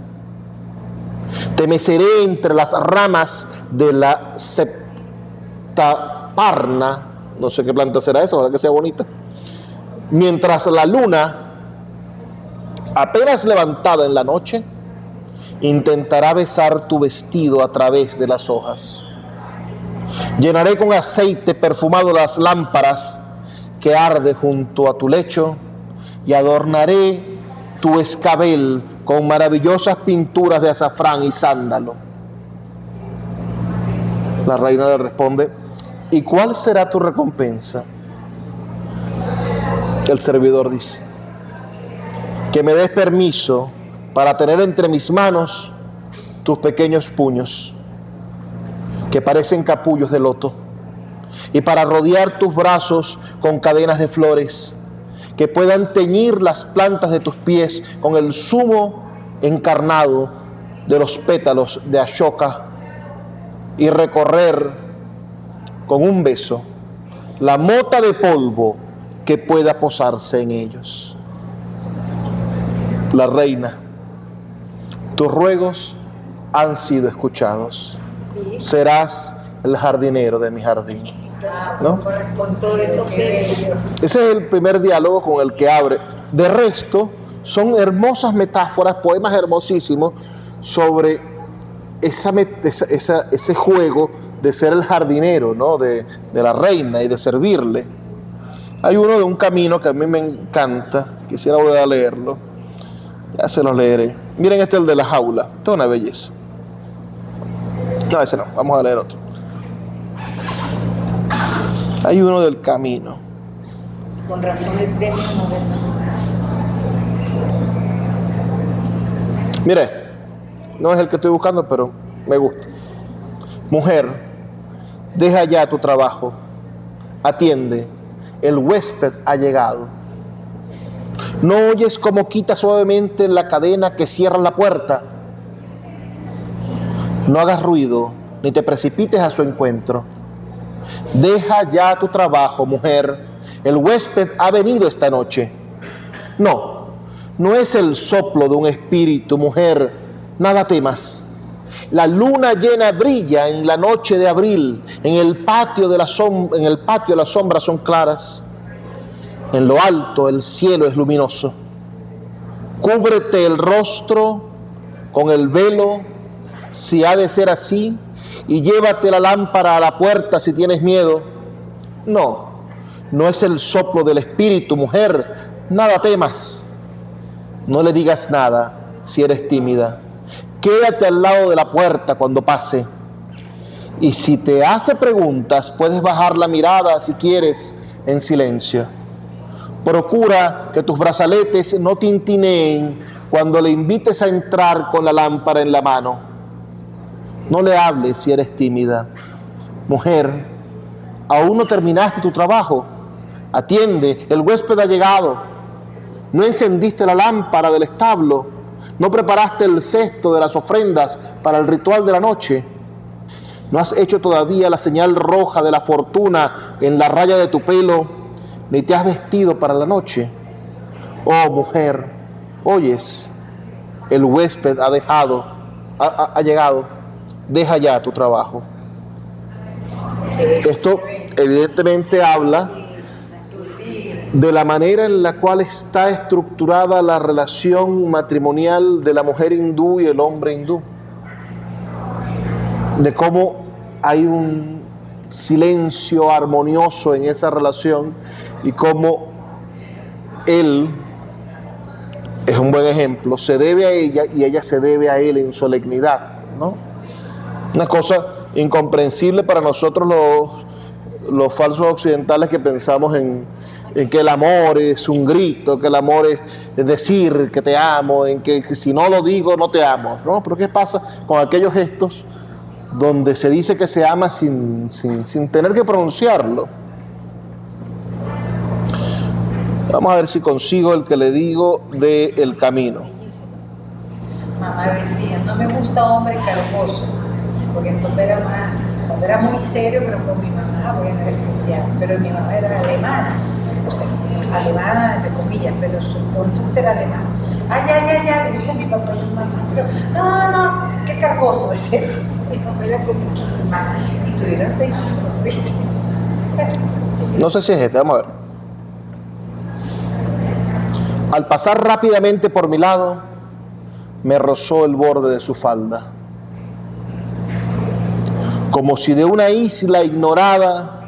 Te meceré entre las ramas de la septaparna, no sé qué planta será esa, ojalá que sea bonita, mientras la luna, apenas levantada en la noche, intentará besar tu vestido a través de las hojas. Llenaré con aceite perfumado las lámparas que arde junto a tu lecho y adornaré tu escabel con maravillosas pinturas de azafrán y sándalo. La reina le responde, ¿y cuál será tu recompensa? El servidor dice, que me des permiso para tener entre mis manos tus pequeños puños, que parecen capullos de loto, y para rodear tus brazos con cadenas de flores, que puedan teñir las plantas de tus pies con el zumo encarnado de los pétalos de Ashoka, y recorrer con un beso la mota de polvo que pueda posarse en ellos. La reina, tus ruegos han sido escuchados. Serás el jardinero de mi jardín. ¿No? Con todo eso que... Ese es el primer diálogo con el que abre. De resto, son hermosas metáforas, poemas hermosísimos sobre ese juego de ser el jardinero, ¿no? de la reina y de servirle. Hay uno de un camino que a mí me encanta, quisiera volver a leerlo. Ya se los leeré. Miren, este es el de la jaula. Esto es una belleza. No, ese no. Vamos a leer otro. Hay uno del camino. Con razón el premio Nobel. Mira este. No es el que estoy buscando, pero me gusta. Mujer, deja ya tu trabajo. Atiende. El huésped ha llegado. ¿No oyes cómo quita suavemente la cadena que cierra la puerta? No hagas ruido, ni te precipites a su encuentro. Deja ya tu trabajo, mujer. El huésped ha venido esta noche. No es el soplo de un espíritu, mujer. Nada temas. La luna llena brilla en la noche de abril. En el patio las sombras son claras. En lo alto el cielo es luminoso. Cúbrete el rostro con el velo, si ha de ser así, y llévate la lámpara a la puerta si tienes miedo. No es el soplo del espíritu, mujer. Nada temas. No le digas nada si eres tímida. Quédate al lado de la puerta cuando pase. Y si te hace preguntas, puedes bajar la mirada si quieres en silencio. Procura que tus brazaletes no tintineen cuando le invites a entrar con la lámpara en la mano. No le hables si eres tímida. Mujer, ¿aún no terminaste tu trabajo? Atiende, el huésped ha llegado. No encendiste la lámpara del establo. No preparaste el cesto de las ofrendas para el ritual de la noche. No has hecho todavía la señal roja de la fortuna en la raya de tu pelo, ni te has vestido para la noche. Oh, mujer, oyes, el huésped ha llegado. Deja ya tu trabajo. Esto evidentemente habla de la manera en la cual está estructurada la relación matrimonial de la mujer hindú y el hombre hindú. De cómo hay un silencio armonioso en esa relación y cómo él es un buen ejemplo, se debe a ella y ella se debe a él en solemnidad, ¿no? Una cosa incomprensible para nosotros los falsos occidentales que pensamos en que el amor es un grito, que el amor es decir que te amo, en que si no lo digo no te amo, ¿no? Pero ¿qué pasa con aquellos gestos donde se dice que se ama sin tener que pronunciarlo? Vamos a ver si consigo el que le digo de El Camino. Mamá decía, no me gusta hombre cargoso, porque cuando era muy serio, pero con mi mamá, bueno, era especial, pero mi mamá era alemana, o sea, alemana entre comillas, pero su conducta era alemana. Ay, le dice a mi papá y a mi mamá, pero no, qué cargoso es ese. Mi mamá era comiquísima y tuvieron 6 hijos, ¿viste? No sé si es este, vamos a ver. Al pasar rápidamente por mi lado, me rozó el borde de su falda. Como si de una isla ignorada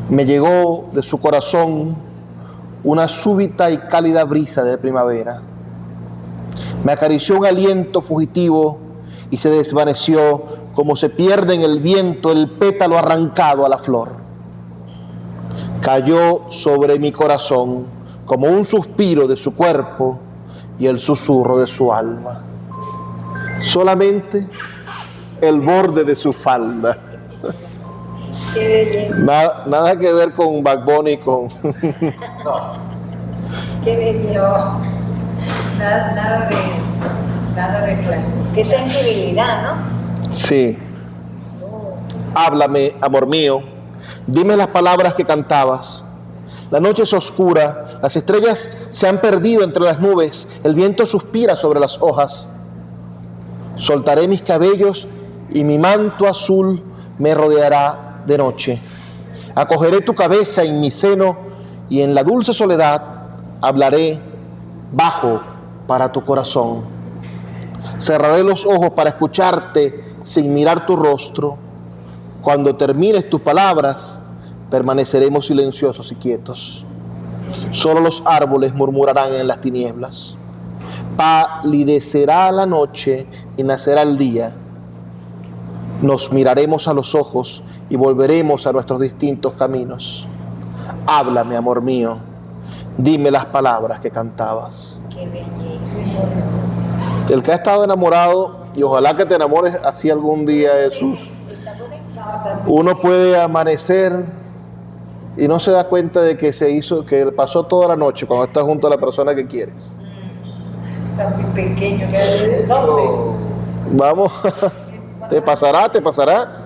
me llegó de su corazón una súbita y cálida brisa de primavera. Me acarició un aliento fugitivo y se desvaneció como se pierde en el viento el pétalo arrancado a la flor. Cayó sobre mi corazón como un suspiro de su cuerpo y el susurro de su alma. Solamente el borde de su falda. Qué belleza. Nada que ver con Bad Bunny, con... Qué belleza. Nada de plasticidad. Qué sensibilidad, ¿no? Sí. Háblame, amor mío. Dime las palabras que cantabas. La noche es oscura, las estrellas se han perdido entre las nubes, el viento suspira sobre las hojas. Soltaré mis cabellos y mi manto azul me rodeará de noche. Acogeré tu cabeza en mi seno y en la dulce soledad hablaré bajo para tu corazón. Cerraré los ojos para escucharte sin mirar tu rostro. Cuando termines tus palabras, permaneceremos silenciosos y quietos. Solo los árboles murmurarán en las tinieblas. palidecerá la noche y nacerá el día. Nos miraremos a los ojos y volveremos a nuestros distintos caminos. Háblame, amor mío, dime las palabras que cantabas. Qué belleza. El que ha estado enamorado, y ojalá que te enamores así algún día, Jesús, uno puede amanecer y no se da cuenta de que que pasó toda la noche cuando estás junto a la persona que quieres. Está muy pequeño, que es de 12. Vamos, te pasará. 11,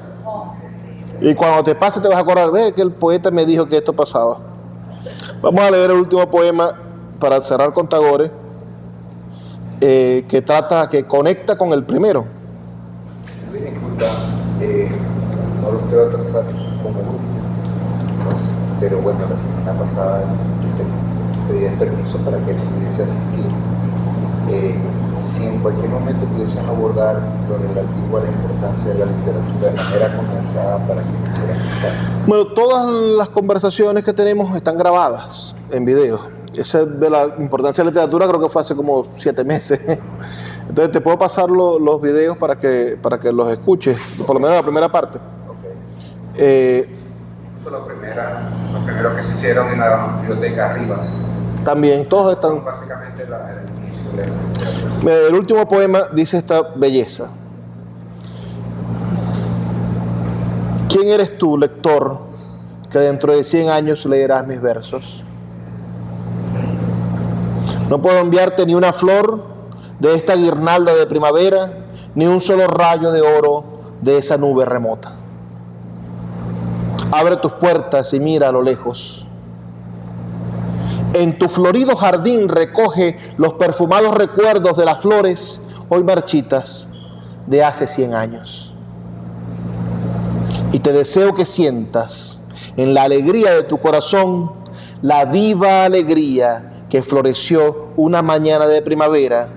sí. Y cuando te pase te vas a acordar, ve que el poeta me dijo que esto pasaba. Vamos a leer el último poema para cerrar con Tagore, que conecta con el primero. Disculpa, no lo quiero atrasar como grupo, ¿no? Pero bueno, la semana pasada yo te pedí el permiso para que pudiese asistir. Si en cualquier momento pudiesen abordar lo relativo a la importancia de la literatura de manera condensada para que pudieran escuchar. Bueno, todas las conversaciones que tenemos están grabadas en video. Esa de la importancia de la literatura creo que fue hace como 7 meses. Entonces te puedo pasar los videos para que los escuches, por lo menos la primera parte. Okay. Fue lo primero que se hicieron en la biblioteca arriba. También, todos están. Básicamente el inicio de El último poema dice esta belleza. ¿Quién eres tú, lector, que dentro de 100 años leerás mis versos? No puedo enviarte ni una flor de esta guirnalda de primavera, ni un solo rayo de oro de esa nube remota. Abre tus puertas y mira a lo lejos. En tu florido jardín recoge los perfumados recuerdos de las flores hoy marchitas de hace 100 años. Y te deseo que sientas en la alegría de tu corazón la viva alegría que floreció una mañana de primavera,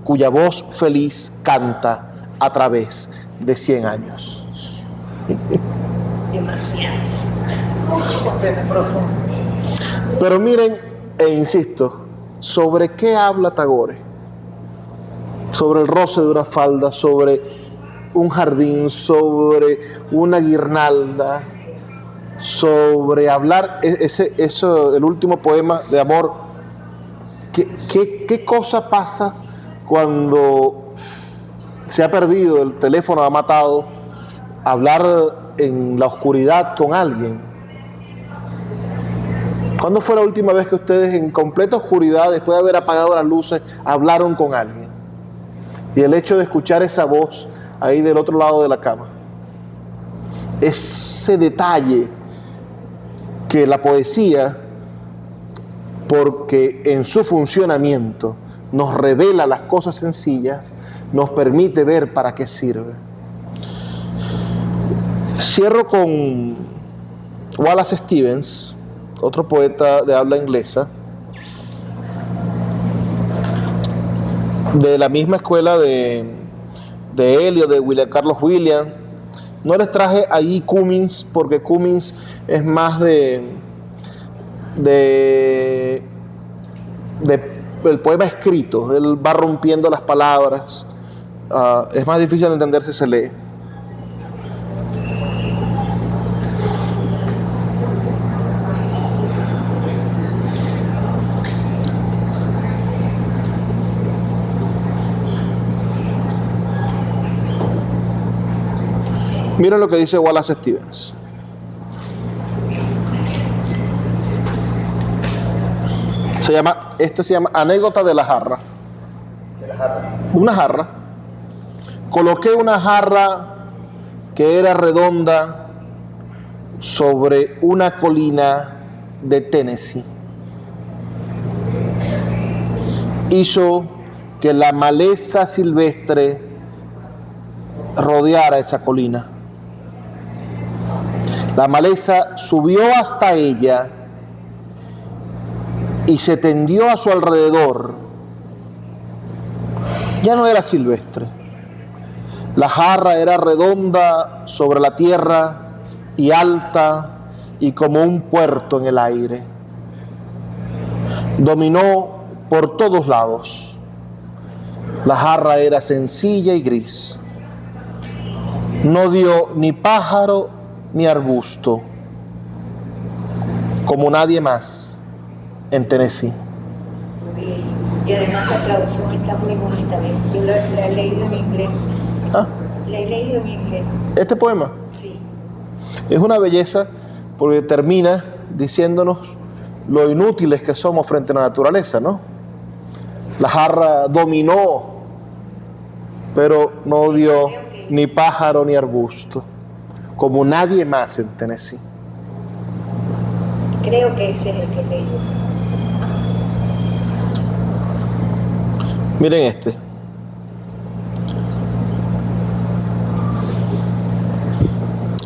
cuya voz feliz canta a través de 100 años. Demasiado. Profundo. Pero miren, insisto, ¿sobre qué habla Tagore? Sobre el roce de una falda, sobre un jardín, sobre una guirnalda, sobre hablar, el último poema de amor. ¿Qué cosa pasa cuando se ha perdido, el teléfono ha matado, hablar en la oscuridad con alguien? ¿Cuándo fue la última vez que ustedes en completa oscuridad, después de haber apagado las luces, hablaron con alguien? Y el hecho de escuchar esa voz ahí del otro lado de la cama. Ese detalle que la poesía, porque en su funcionamiento nos revela las cosas sencillas, nos permite ver para qué sirve. Cierro con Wallace Stevens, otro poeta de habla inglesa, de la misma escuela de Eliot, de William Carlos Williams. No les traje ahí Cummins, porque Cummins es más del poema escrito. Él va rompiendo las palabras. Es más difícil de entender si se lee. Miren lo que dice Wallace Stevens. Se llama Anécdota de la jarra. ¿De la jarra? Una jarra. Coloqué una jarra que era redonda sobre una colina de Tennessee. Hizo que la maleza silvestre rodeara esa colina. La maleza subió hasta ella y se tendió a su alrededor. Ya no era silvestre. La jarra era redonda sobre la tierra y alta y como un puerto en el aire. Dominó por todos lados. La jarra era sencilla y gris. No dio ni pájaro ni arbusto, como nadie más en Tennessee. Y además la traducción está muy bonita. Yo la he leído en inglés. ¿Ah? La he leído en inglés. Este poema Sí. es una belleza porque termina diciéndonos lo inútiles que somos frente a la naturaleza, ¿no? La jarra dominó, pero no dio ni pájaro ni arbusto, como nadie más en Tennessee. Creo que ese es el que leí. Miren este.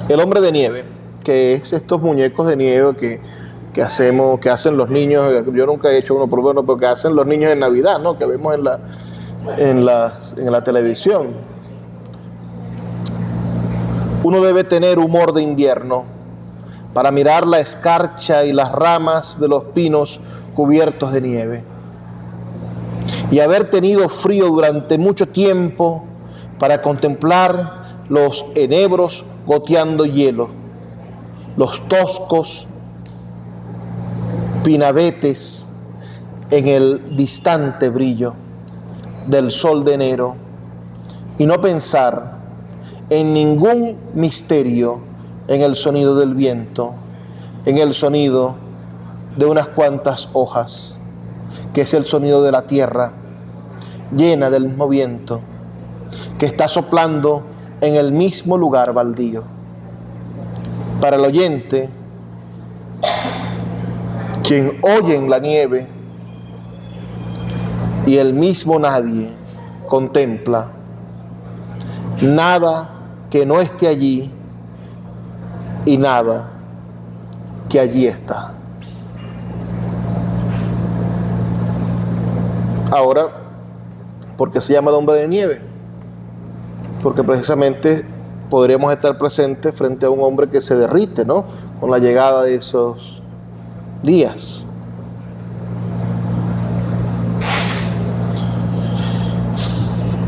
El hombre de nieve, que es estos muñecos de nieve que hacen los niños. Yo nunca he hecho uno, por bueno, pero que hacen los niños en Navidad, ¿no? Que vemos en la televisión. Uno debe tener humor de invierno para mirar la escarcha y las ramas de los pinos cubiertos de nieve, y haber tenido frío durante mucho tiempo para contemplar los enebros goteando hielo, los toscos pinabetes en el distante brillo del sol de enero, y no pensar en ningún misterio, en el sonido del viento, en el sonido de unas cuantas hojas, que es el sonido de la tierra llena del mismo viento que está soplando en el mismo lugar baldío. Para el oyente, quien oye en la nieve, y el mismo nadie contempla nada que no esté allí y nada que allí está. Ahora, ¿por qué se llama el hombre de nieve? Porque precisamente podríamos estar presentes frente a un hombre que se derrite, ¿no? Con la llegada de esos días.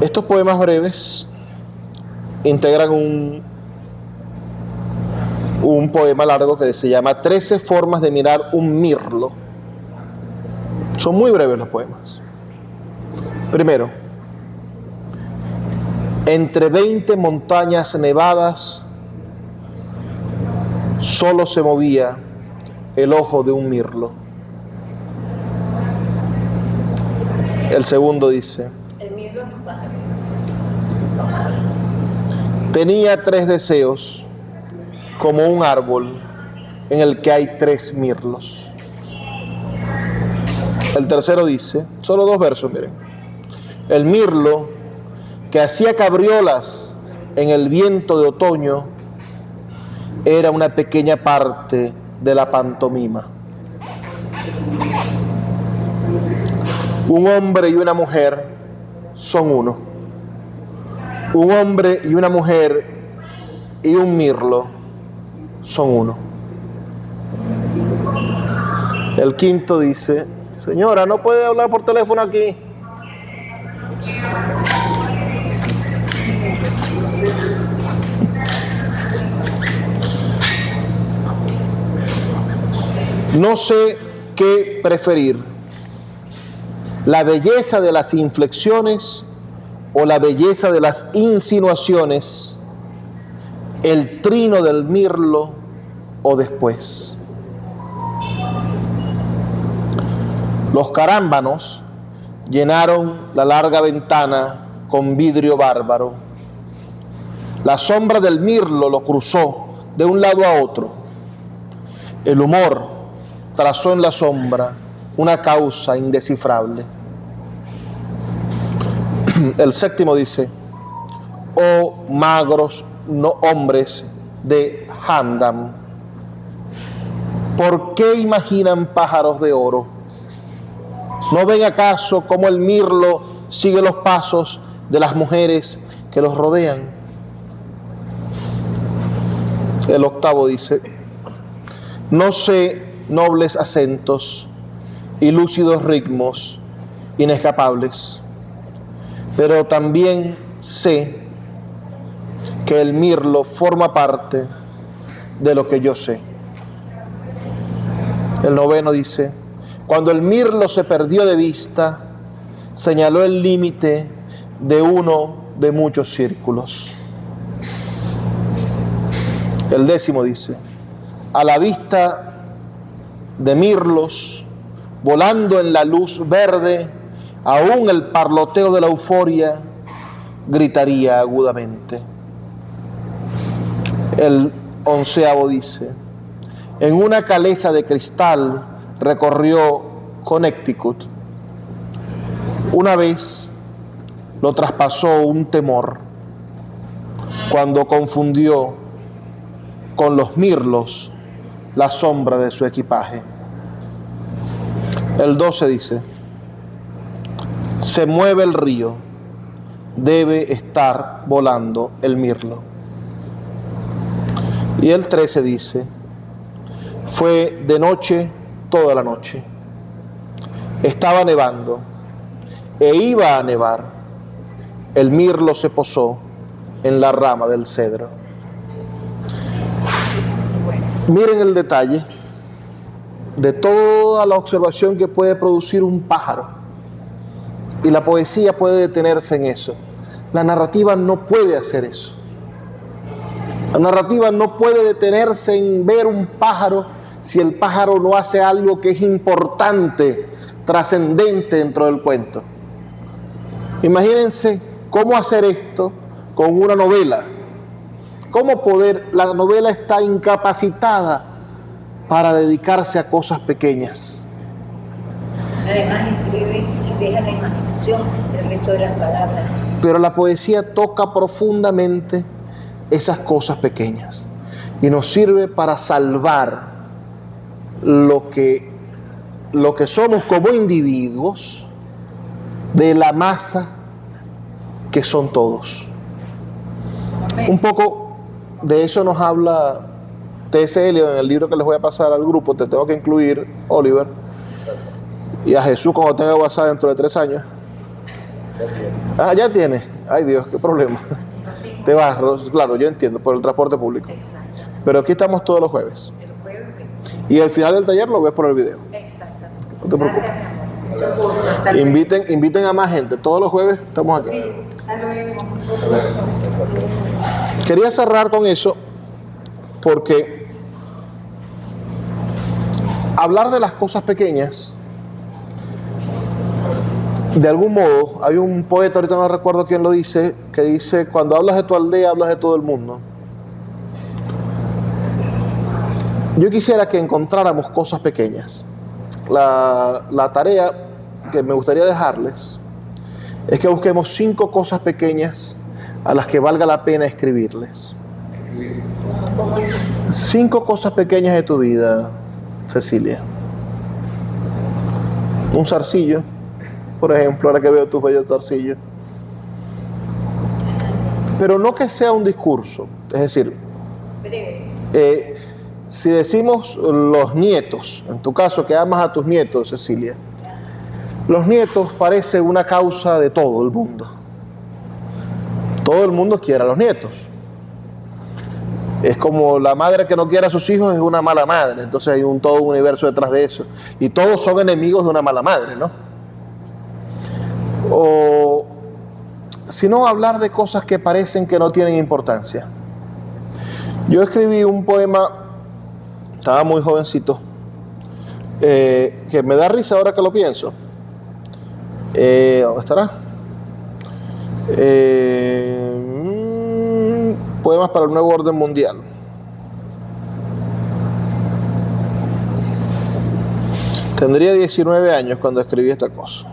Estos poemas breves integran un poema largo que se llama 13 formas de mirar un mirlo. Son muy breves los poemas. Primero, entre 20 montañas nevadas solo se movía el ojo de un mirlo. El segundo dice: El miedo es un pájaro. tenía 3 deseos, como un árbol en el que hay 3 mirlos. El tercero dice, solo 2 versos, miren: el mirlo que hacía cabriolas en el viento de otoño era una pequeña parte de la pantomima. Un hombre y una mujer son uno. Un hombre y una mujer y un mirlo son uno. El quinto dice: señora, ¿no puede hablar por teléfono aquí? No sé qué preferir, la belleza de las inflexiones o la belleza de las insinuaciones, el trino del mirlo o después. Los carámbanos llenaron la larga ventana con vidrio bárbaro. La sombra del mirlo lo cruzó de un lado a otro. El humor trazó en la sombra una causa indescifrable. El séptimo dice: oh magros no hombres de Hamdam, ¿por qué imaginan pájaros de oro? ¿No ven acaso cómo el mirlo sigue los pasos de las mujeres que los rodean? El octavo dice: no sé nobles acentos y lúcidos ritmos inescapables, pero también sé que el mirlo forma parte de lo que yo sé. El 9 dice: cuando el mirlo se perdió de vista, señaló el límite de uno de muchos círculos. El 10 dice: a la vista de mirlos, volando en la luz verde, aún el parloteo de la euforia gritaría agudamente. El 11 dice: en una caleza de cristal recorrió Connecticut. Una vez lo traspasó un temor cuando confundió con los mirlos la sombra de su equipaje. El 12 dice: se mueve el río, debe estar volando el mirlo. Y el 13 dice: fue de noche toda la noche. Estaba nevando e iba a nevar. El mirlo se posó en la rama del cedro. Miren el detalle de toda la observación que puede producir un pájaro. Y la poesía puede detenerse en eso. La narrativa no puede hacer eso. La narrativa no puede detenerse en ver un pájaro si el pájaro no hace algo que es importante, trascendente dentro del cuento. Imagínense cómo hacer esto con una novela. ¿Cómo poder? La novela está incapacitada para dedicarse a cosas pequeñas. Además escribe y deja la imaginación el resto de las palabras. Pero la poesía toca profundamente esas cosas pequeñas y nos sirve para salvar lo que somos como individuos de la masa que son todos. Un poco de eso nos habla T.S. Eliot en el libro que les voy a pasar al grupo. Te tengo que incluir, Oliver, y a Jesús cuando tenga WhatsApp dentro de 3 años. Ya tiene. Ay Dios, qué problema. Te vas, claro, yo entiendo, por el transporte público. Exacto. Pero aquí estamos todos los jueves. El jueves. Y al final del taller lo ves por el video. Exactamente. No te preocupes. Gracias, mi amor. Mucho gusto. Hasta luego. Inviten a más gente. Todos los jueves estamos aquí. Sí, hasta luego. Quería cerrar con eso porque hablar de las cosas pequeñas, de algún modo, hay un poeta, ahorita no recuerdo quién lo dice, que dice: cuando hablas de tu aldea, hablas de todo el mundo. Yo quisiera que encontráramos cosas pequeñas. La tarea que me gustaría dejarles es que busquemos 5 cosas pequeñas a las que valga la pena escribirles. ¿Cómo es? 5 cosas pequeñas de tu vida, Cecilia. Un zarcillo, por ejemplo, ahora que veo tus bellos zarcillos. Pero no que sea un discurso, es decir, Breve. si decimos los nietos, en tu caso que amas a tus nietos, Cecilia, los nietos parece una causa de todo el mundo. Todo el mundo quiere a los nietos. Es como la madre que no quiere a sus hijos es una mala madre. Entonces hay todo un universo detrás de eso. Y todos son enemigos de una mala madre, ¿no? O sino hablar de cosas que parecen que no tienen importancia. Yo escribí un poema, estaba muy jovencito, que me da risa ahora que lo pienso. ¿Dónde estará? Poemas para el nuevo orden mundial. Tendría 19 años cuando escribí esta cosa.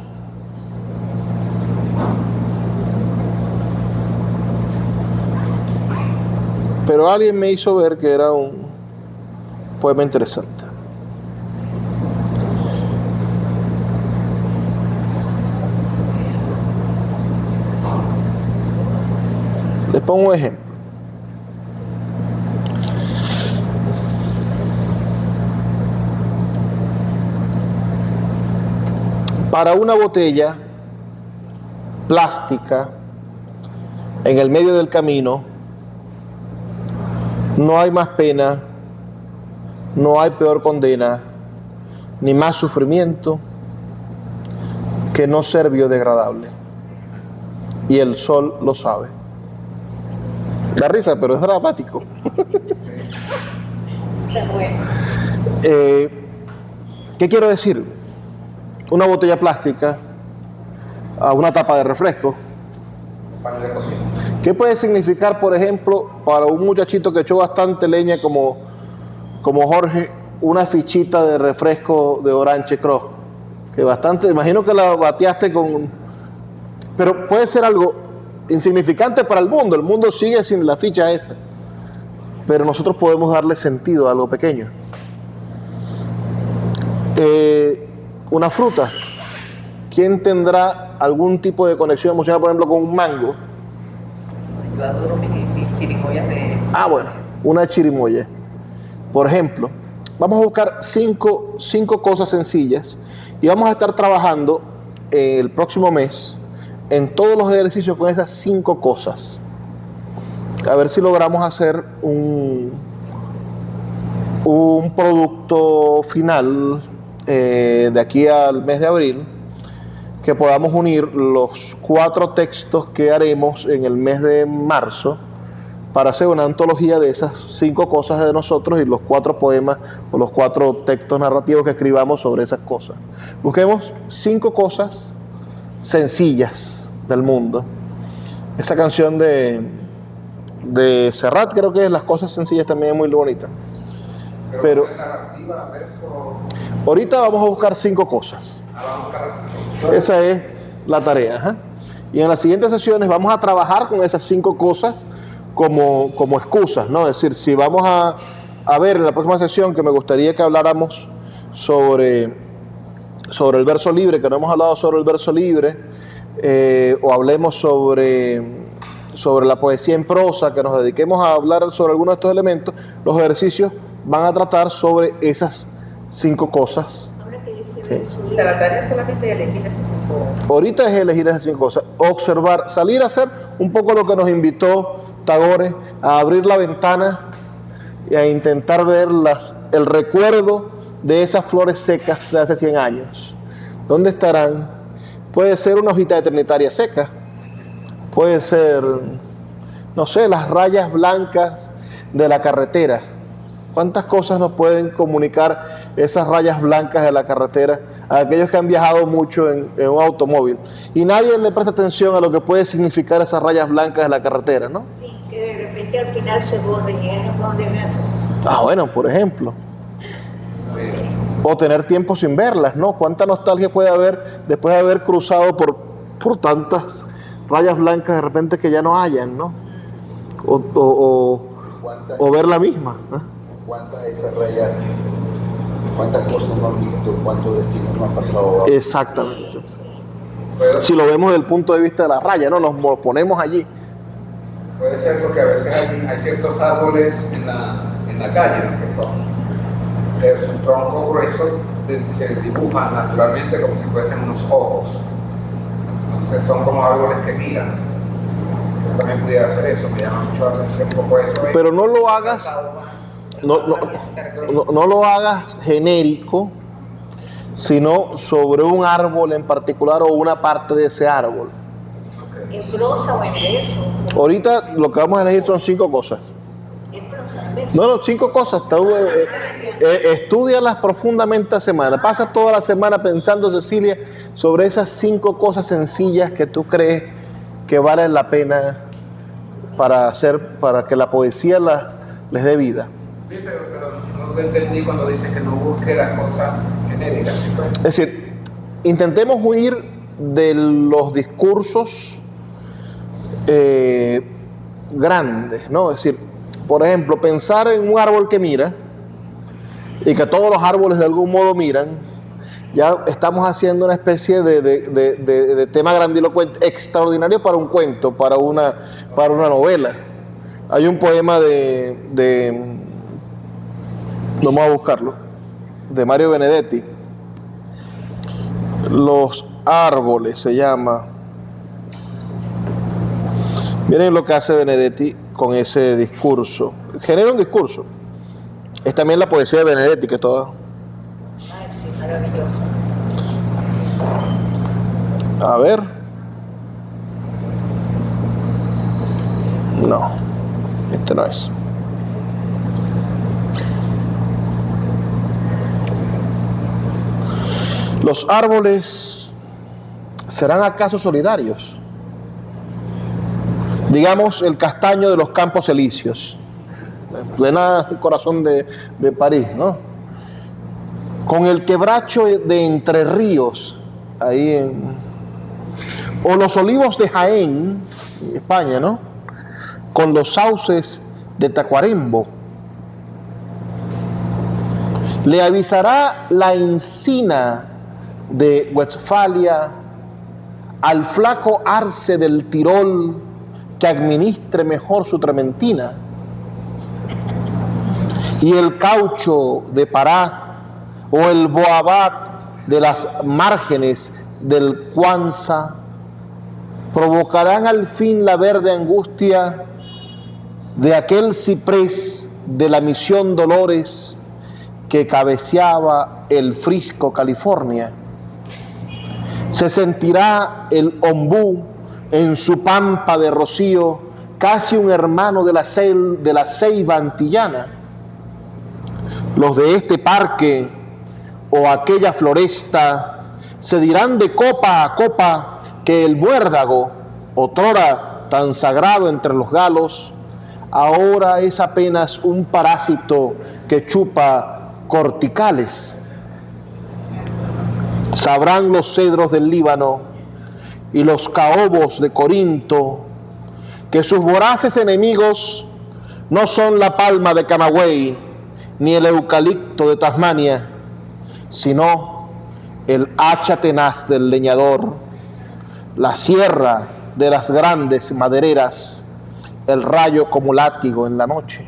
Pero alguien me hizo ver que era un poema interesante. Les pongo un ejemplo. Para una botella plástica en el medio del camino, no hay más pena, no hay peor condena, ni más sufrimiento que no ser biodegradable. Y el sol lo sabe. Da risa, pero es dramático. Bueno. ¿Qué quiero decir? Una botella plástica a una tapa de refresco. Panel de cocina. ¿Qué puede significar, por ejemplo, para un muchachito que echó bastante leña como Jorge, una fichita de refresco de Orange Cross? Que bastante, imagino que la bateaste con... Pero puede ser algo insignificante para el mundo sigue sin la ficha esa. Pero nosotros podemos darle sentido a algo pequeño. Una fruta. ¿Quién tendrá algún tipo de conexión emocional, por ejemplo, con un mango? Yo adoro mis chirimoyas de... Ah, bueno, una chirimoya. Por ejemplo, vamos a buscar cinco cosas sencillas y vamos a estar trabajando el próximo mes en todos los ejercicios con esas 5 cosas. A ver si logramos hacer un producto final de aquí al mes de abril, que podamos unir los 4 textos que haremos en el mes de marzo para hacer una antología de esas 5 cosas de nosotros y los 4 poemas o los 4 textos narrativos que escribamos sobre esas cosas. Busquemos 5 cosas sencillas del mundo. Esa canción de Serrat, creo que es Las cosas sencillas, también es muy bonita. Pero narrativa, verso. Ahorita vamos a buscar 5 cosas. Esa es la tarea. ¿Eh? Y en las siguientes sesiones vamos a trabajar con esas 5 cosas como excusas, ¿no? Es decir, si vamos a ver en la próxima sesión, que me gustaría que habláramos sobre el verso libre, que no hemos hablado sobre el verso libre, o hablemos sobre la poesía en prosa, que nos dediquemos a hablar sobre algunos de estos elementos, los ejercicios van a tratar sobre esas 5 cosas. Ahora que dice Sí. verso O sea, la tarea es solamente elegir esos 5. Ahorita es elegir esas 5 cosas, observar, salir a hacer un poco lo que nos invitó Tagore, a abrir la ventana y a intentar ver el recuerdo de esas flores secas de hace 100 años. ¿Dónde estarán? Puede ser una hojita de trinitaria seca, puede ser, no sé, las rayas blancas de la carretera. ¿Cuántas cosas nos pueden comunicar esas rayas blancas de la carretera a aquellos que han viajado mucho en un automóvil? Y nadie le presta atención a lo que puede significar esas rayas blancas de la carretera, ¿no? Sí, que de repente al final se borra y ya no puedo ver. Ah, bueno, por ejemplo. O tener tiempo sin verlas, ¿no? ¿Cuánta nostalgia puede haber después de haber cruzado por tantas rayas blancas de repente que ya no hayan, ¿no? O ver la misma, ¿eh? ¿Cuántas de esas rayas, cuántas cosas no han visto, cuántos destinos no han pasado? Exactamente. Puede, Si lo vemos desde el punto de vista de la raya, ¿no? Nos ponemos allí. puede ser porque a veces hay ciertos árboles en la calle, ¿no? Que son su tronco grueso, se dibujan naturalmente como si fuesen unos ojos. Entonces son como árboles que miran. Yo también pudiera hacer eso, me llama mucho la atención un poco eso. Pero no lo hagas, no lo hagas genérico, sino sobre un árbol en particular o una parte de ese árbol. En prosa o en verso. Ahorita lo que vamos a elegir son 5 cosas. En prosa, en verso. No, 5 cosas. Estúdialas profundamente esta semana. Pasa toda la semana pensando, Cecilia, sobre esas 5 cosas sencillas que tú crees que valen la pena para que la poesía les dé vida. Sí, pero no te entendí cuando dices que no busque las cosas genéricas. ¿Sí? Pues. Es decir, intentemos huir de los discursos grandes, ¿no? Es decir, por ejemplo, pensar en un árbol que mira y que todos los árboles de algún modo miran, ya estamos haciendo una especie de tema grandilocuente, extraordinario para un cuento, para una novela. Hay un poema vamos a buscarlo, de Mario Benedetti. Los árboles se llama. Miren lo que hace Benedetti con ese discurso. Genera un discurso. Es también la poesía de Benedetti que toda. Ay, sí, maravillosa. A ver. No, este no es. ¿Los árboles serán acaso solidarios? Digamos el castaño de los Campos Elíseos, en plena corazón de París, ¿no? Con el quebracho de Entre Ríos, o los olivos de Jaén, España, ¿no? Con los sauces de Tacuarembó. Le avisará la encina de Westfalia al flaco arce del Tirol que administre mejor su trementina, y el caucho de Pará o el boabat de las márgenes del Cuanza provocarán al fin la verde angustia de aquel ciprés de la Misión Dolores que cabeceaba el Frisco, California. Se sentirá el ombú en su pampa de rocío, casi un hermano de la ceiba antillana. Los de este parque o aquella floresta se dirán de copa a copa que el muérdago, otrora tan sagrado entre los galos, ahora es apenas un parásito que chupa corticales. Sabrán los cedros del Líbano y los caobos de Corinto que sus voraces enemigos no son la palma de Camagüey ni el eucalipto de Tasmania, sino el hacha tenaz del leñador, la sierra de las grandes madereras, el rayo como látigo en la noche.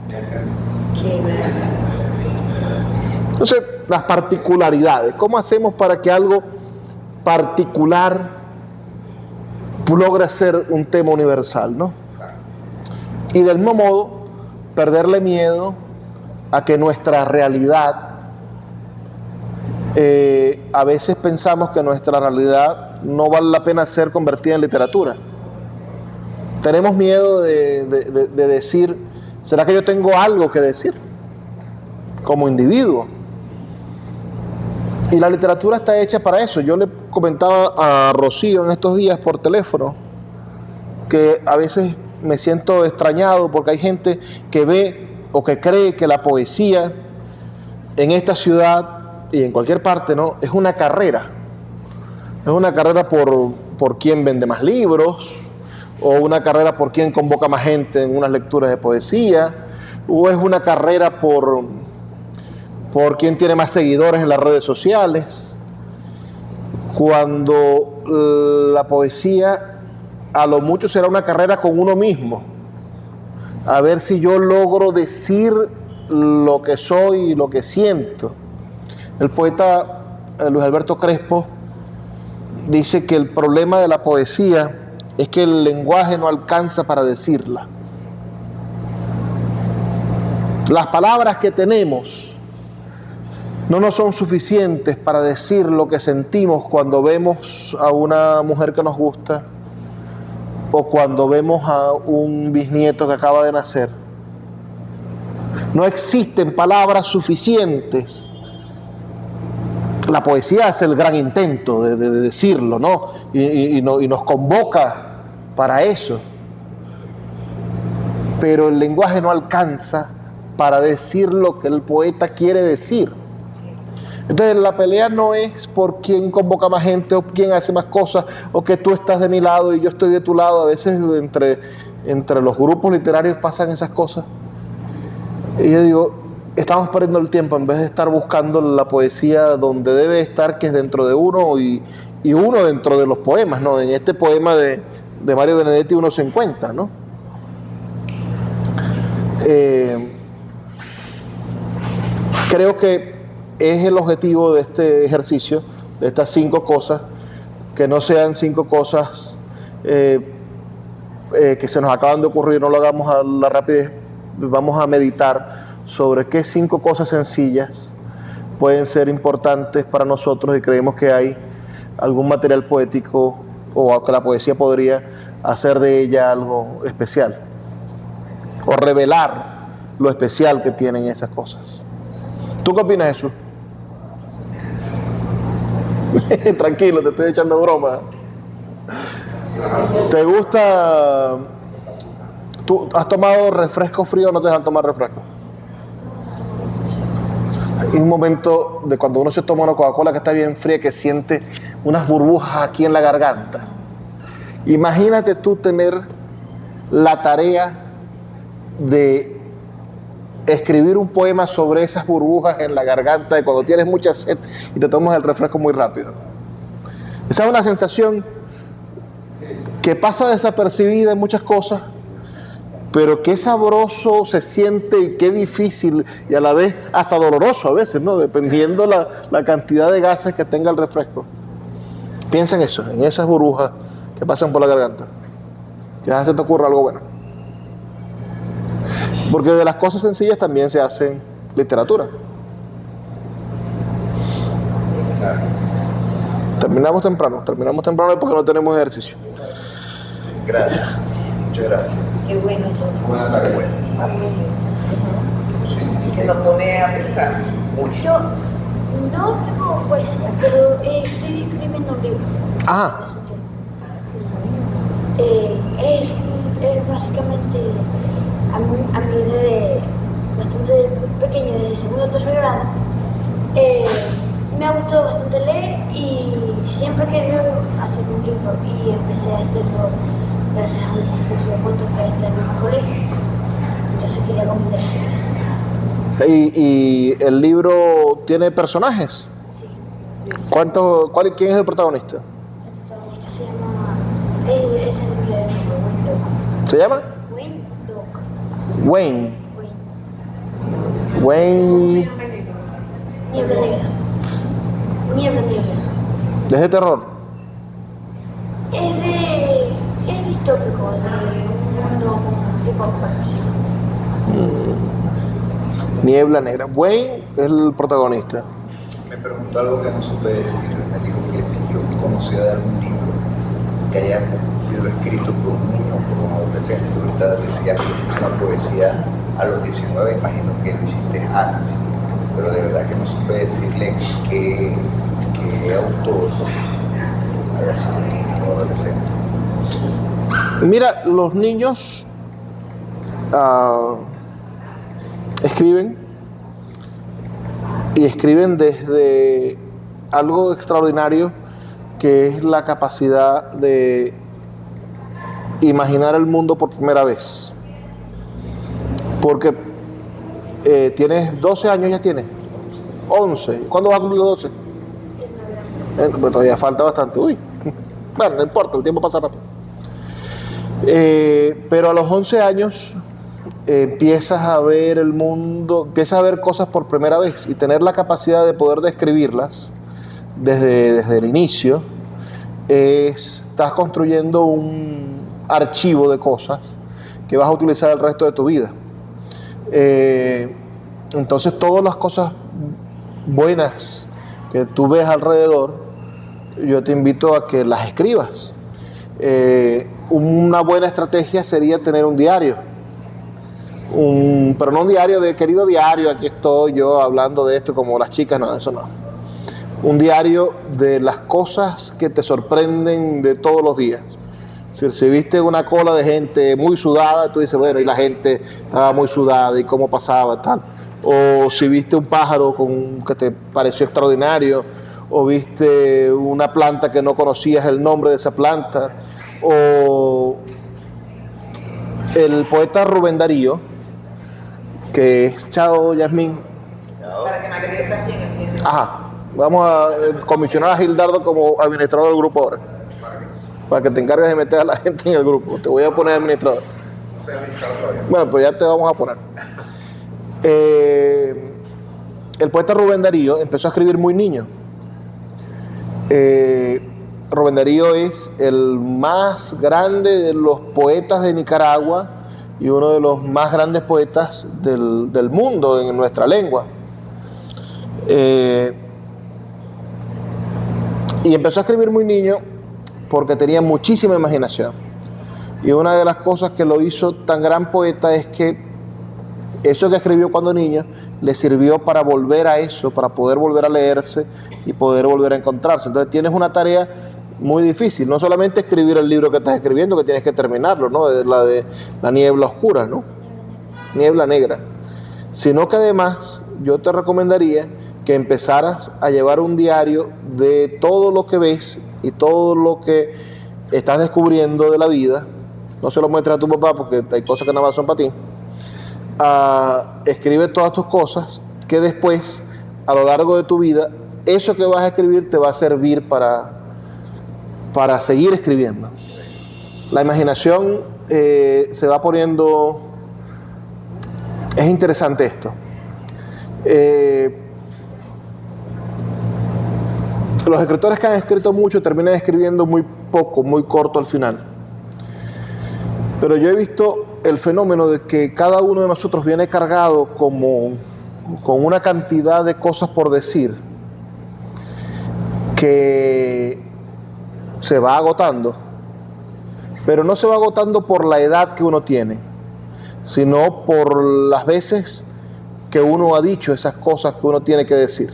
Qué bueno. Entonces, las particularidades. ¿Cómo hacemos para que algo particular logre ser un tema universal, ¿no? Y del mismo modo, perderle miedo a que nuestra realidad, a veces pensamos que nuestra realidad no vale la pena ser convertida en literatura. Tenemos miedo de decir, ¿será que yo tengo algo que decir como individuo? Y la literatura está hecha para eso. Yo le comentaba a Rocío en estos días por teléfono que a veces me siento extrañado porque hay gente que ve o que cree que la poesía en esta ciudad y en cualquier parte, ¿no?, es una carrera. Es una carrera por quién vende más libros, o una carrera por quién convoca más gente en unas lecturas de poesía, o es una carrera por quién tiene más seguidores en las redes sociales, cuando la poesía a lo mucho será una carrera con uno mismo, a ver si yo logro decir lo que soy y lo que siento. El poeta Luis Alberto Crespo dice que el problema de la poesía es que el lenguaje no alcanza para decirla. Las palabras que tenemos no nos son suficientes para decir lo que sentimos cuando vemos a una mujer que nos gusta o cuando vemos a un bisnieto que acaba de nacer. No existen palabras suficientes. La poesía es el gran intento de decirlo, ¿no? Y nos convoca para eso. Pero el lenguaje no alcanza para decir lo que el poeta quiere decir. Entonces la pelea no es por quién convoca más gente o quién hace más cosas o que tú estás de mi lado y yo estoy de tu lado. A veces entre los grupos literarios pasan esas cosas. Y yo digo, estamos perdiendo el tiempo en vez de estar buscando la poesía donde debe estar, que es dentro de uno y uno dentro de los poemas, ¿no? En este poema de Mario Benedetti uno se encuentra, ¿no? Creo que es el objetivo de este ejercicio, de estas 5 cosas, que no sean 5 cosas que se nos acaban de ocurrir, no lo hagamos a la rapidez, vamos a meditar sobre qué 5 cosas sencillas pueden ser importantes para nosotros y creemos que hay algún material poético o que la poesía podría hacer de ella algo especial o revelar lo especial que tienen esas cosas. ¿Tú qué opinas, Jesús? Tranquilo, te estoy echando broma. ¿Te gusta? ¿Tú has tomado refresco frío o no te dejan tomar refresco? Hay un momento de cuando uno se toma una Coca-Cola que está bien fría que siente unas burbujas aquí en la garganta. Imagínate tú tener la tarea de escribir un poema sobre esas burbujas en la garganta de cuando tienes mucha sed y te tomas el refresco muy rápido. Esa es una sensación que pasa desapercibida en muchas cosas, pero qué sabroso se siente y qué difícil y a la vez hasta doloroso a veces, ¿no? Dependiendo la cantidad de gases que tenga el refresco. Piensa en eso, en esas burbujas que pasan por la garganta. Quizás se te ocurra algo bueno. Porque de las cosas sencillas también se hacen literatura. Terminamos temprano porque no tenemos ejercicio. Gracias, muchas gracias. Qué bueno todo. Buenas tardes. Bueno, sí. Se nos pone a pensar mucho. Yo no tengo poesía, pero estoy escribiendo un libro. Ajá. Es básicamente a mí desde bastante pequeño, desde segundo o tercer grado, me ha gustado bastante leer y siempre he querido hacer un libro y empecé a hacerlo gracias a un concurso de cuentos que está en mi colegio. Entonces quería comentar sobre eso. ¿Y el libro tiene personajes? Sí. ¿Quién es el protagonista? El protagonista se llama, es en inglés, Wayne Dog. ¿Se llama? Wayne Dog. Wayne. Wayne. Wayne. Niebla negra. Niebla negra. ¿Es de terror? Es distópico, de un mundo tipo apocalipsis. Niebla negra. Wayne es el protagonista. Me preguntó algo que no supe decir. Me dijo que si yo conocía de algún libro que haya sido escrito por un niño o por un adolescente. Ahorita decía que hiciste una poesía a los 19, imagino que lo hiciste antes. Pero de verdad que no supe decirle qué autor haya sido un niño o adolescente. Mira, los niños escriben y escriben desde algo extraordinario que es la capacidad de imaginar el mundo por primera vez. Porque tienes 12 años, ya tienes 11. ¿Cuándo vas a cumplir los 12? Pues todavía falta bastante. Uy. Bueno, no importa, el tiempo pasa rápido. Pero a los 11 años empiezas a ver el mundo, empiezas a ver cosas por primera vez y tener la capacidad de poder describirlas desde el inicio. Estás construyendo un archivo de cosas que vas a utilizar el resto de tu vida. Entonces todas las cosas buenas que tú ves alrededor, yo te invito a que las escribas. Una buena estrategia sería tener un diario, pero no un diario de querido diario, aquí estoy yo hablando de esto como las chicas, no, eso no. Un diario de las cosas que te sorprenden de todos los días. Si viste una cola de gente muy sudada, tú dices, bueno, y la gente estaba muy sudada y cómo pasaba, tal. O si viste un pájaro que te pareció extraordinario, o viste una planta que no conocías el nombre de esa planta, o el poeta Rubén Darío, que es, chao, Yasmín. Para que Margarita también entienda. Ajá, vamos a comisionar a Gildardo como administrador del grupo ahora. Para que te encargues de meter a la gente en el grupo. Te voy a poner administrador. No soy administrador todavía. Bueno, pues ya te vamos a poner. El poeta Rubén Darío empezó a escribir muy niño. Rubén Darío es el más grande de los poetas de Nicaragua y uno de los más grandes poetas del mundo en nuestra lengua. Y empezó a escribir muy niño porque tenía muchísima imaginación. Y una de las cosas que lo hizo tan gran poeta es que eso que escribió cuando niño le sirvió para volver a eso, para poder volver a leerse y poder volver a encontrarse. Entonces tienes una tarea muy difícil, no solamente escribir el libro que estás escribiendo, que tienes que terminarlo, ¿no? La de la niebla oscura, ¿no? Niebla negra. Sino que además yo te recomendaría que empezaras a llevar un diario de todo lo que ves y todo lo que estás descubriendo de la vida. No se lo muestres a tu papá porque hay cosas que nada más son para ti. Escribe todas tus cosas que después, a lo largo de tu vida, eso que vas a escribir te va a servir para seguir escribiendo. La imaginación se va poniendo... Es interesante esto. Los escritores que han escrito mucho terminan escribiendo muy poco, muy corto al final. Pero yo he visto el fenómeno de que cada uno de nosotros viene cargado con una cantidad de cosas por decir que se va agotando, pero no se va agotando por la edad que uno tiene, sino por las veces que uno ha dicho esas cosas que uno tiene que decir.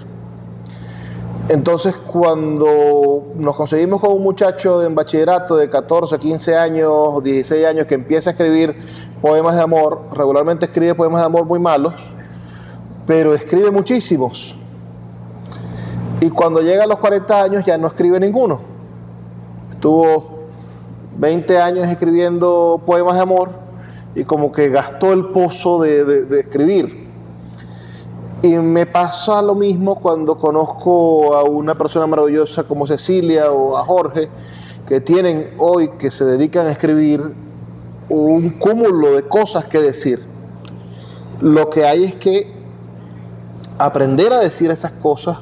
Entonces, cuando nos conseguimos con un muchacho en bachillerato de 14, 15 años, 16 años, que empieza a escribir poemas de amor, regularmente escribe poemas de amor muy malos, pero escribe muchísimos. Y cuando llega a los 40 años ya no escribe ninguno. Estuvo 20 años escribiendo poemas de amor y como que gastó el pozo de escribir. Y me pasa lo mismo cuando conozco a una persona maravillosa como Cecilia o a Jorge, que tienen hoy, que se dedican a escribir un cúmulo de cosas que decir. Lo que hay es que aprender a decir esas cosas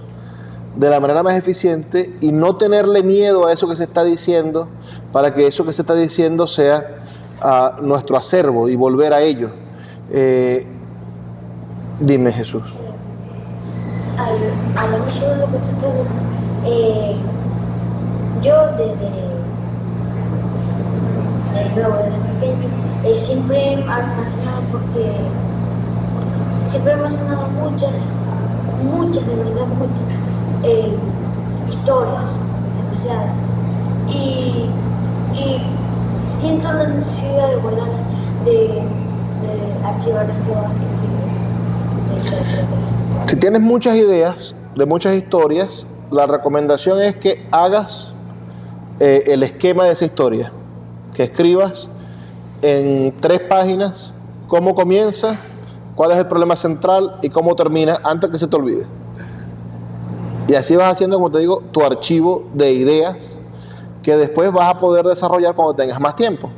de la manera más eficiente y no tenerle miedo a eso que se está diciendo, para que eso que se está diciendo sea nuestro acervo y volver a ello. Dime, Jesús. Hablando sobre lo que tú estás viendo, yo desde pequeño siempre he almacenado, porque siempre he almacenado muchas, de verdad muchas historias especiales, y siento la necesidad de guardarlas, de archivar estos libros de literatura. Si tienes muchas ideas de muchas historias, la recomendación es que hagas el esquema de esa historia, que escribas en 3 páginas cómo comienza, cuál es el problema central y cómo termina, antes que se te olvide. Y así vas haciendo, como te digo, tu archivo de ideas que después vas a poder desarrollar cuando tengas más tiempo.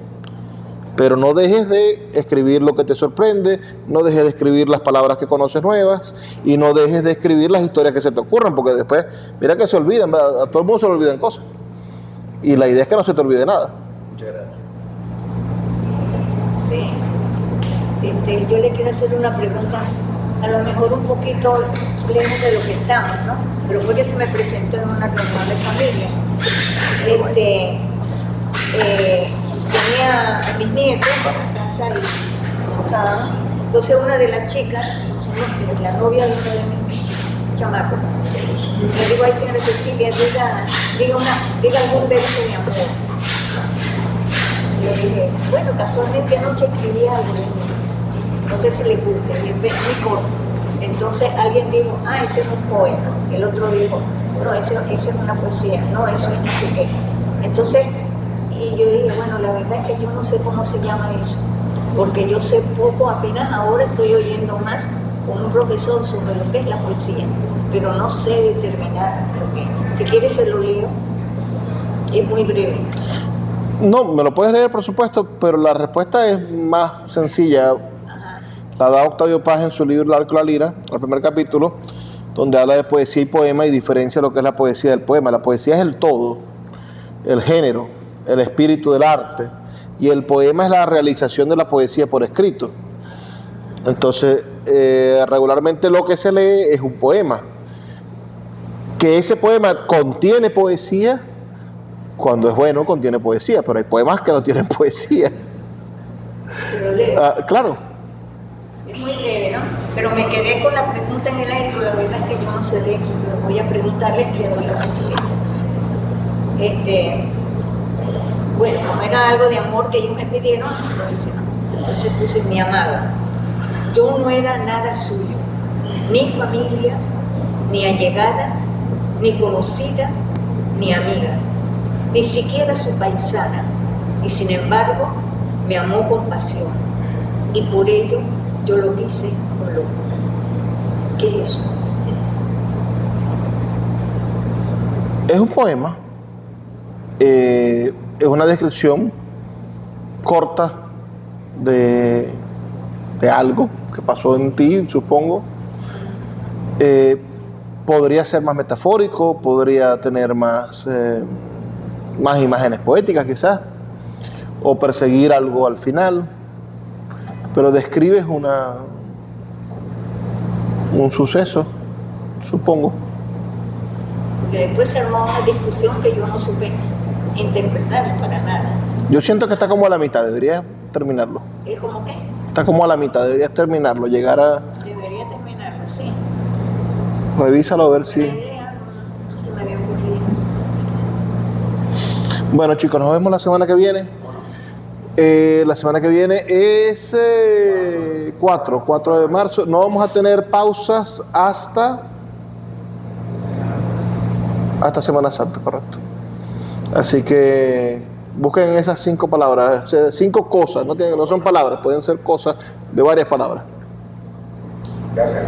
Pero no dejes de escribir lo que te sorprende, no dejes de escribir las palabras que conoces nuevas y no dejes de escribir las historias que se te ocurran, porque después, mira que se olvidan, a todo el mundo se le olvidan cosas. Y la idea es que no se te olvide nada. Muchas gracias. Sí. Yo le quiero hacer una pregunta, a lo mejor un poquito lejos de lo que estamos, ¿no? Pero fue que se me presentó en una reunión de familia. Tenía a mis nietos en casa y almorzaban. Entonces una de las chicas, la novia de uno de mis chamacos, le digo, ay señora Cecilia, diga algún verso de amor. Y yo dije, bueno, casualmente anoche escribí algo, no sé si le guste, y es muy corto. Entonces alguien dijo, ese es un poema. El otro dijo, no, eso es una poesía, no, eso es no sé qué. Entonces, y yo dije, bueno, la verdad es que yo no sé cómo se llama eso, porque yo sé poco, apenas ahora estoy oyendo más con un profesor sobre lo que es la poesía, pero no sé determinar lo que es. Si quieres se lo leo, es muy breve. No, me lo puedes leer, por supuesto, pero la respuesta es más sencilla. Ajá. La da Octavio Paz en su libro El Arco y la Lira, el primer capítulo, donde habla de poesía y poema y diferencia lo que es la poesía del poema. La poesía es el todo. el género, el espíritu del arte, y el poema es la realización de la poesía por escrito. Entonces, regularmente lo que se lee es un poema. Que ese poema contiene poesía, cuando es bueno contiene poesía, pero hay poemas que no tienen poesía. Pero leo. Claro. Es muy breve, ¿no? Pero me quedé con la pregunta en el aire, pero la verdad es que yo no sé de esto, pero voy a preguntarle que doy la respuesta. Bueno, como era algo de amor que ellos me pidieron, lo hice, ¿no? Entonces puse mi amado. Yo no era nada suyo, ni familia, ni allegada, ni conocida, ni amiga, ni siquiera su paisana, y sin embargo me amó con pasión, y por ello yo lo quise con locura. ¿Qué es eso? Es un poema, es una descripción corta de algo que pasó en ti, supongo. Podría ser más metafórico, podría tener más imágenes poéticas quizás, o perseguir algo al final, pero describes un suceso, supongo. Porque después se armó una discusión que yo no supe interpretar para nada. Yo siento que está como a la mitad, deberías terminarlo. ¿Es como qué? Está como a la mitad, deberías terminarlo, llegar a... Debería terminarlo, sí. Revísalo a ver La si... idea no se me había ocurrido. Bueno, chicos, nos vemos la semana que viene. La semana que viene es 4 de marzo. No vamos a tener pausas hasta Semana Santa, correcto. Así que busquen esas 5 palabras, 5 cosas, no son palabras, pueden ser cosas de varias palabras. Gracias.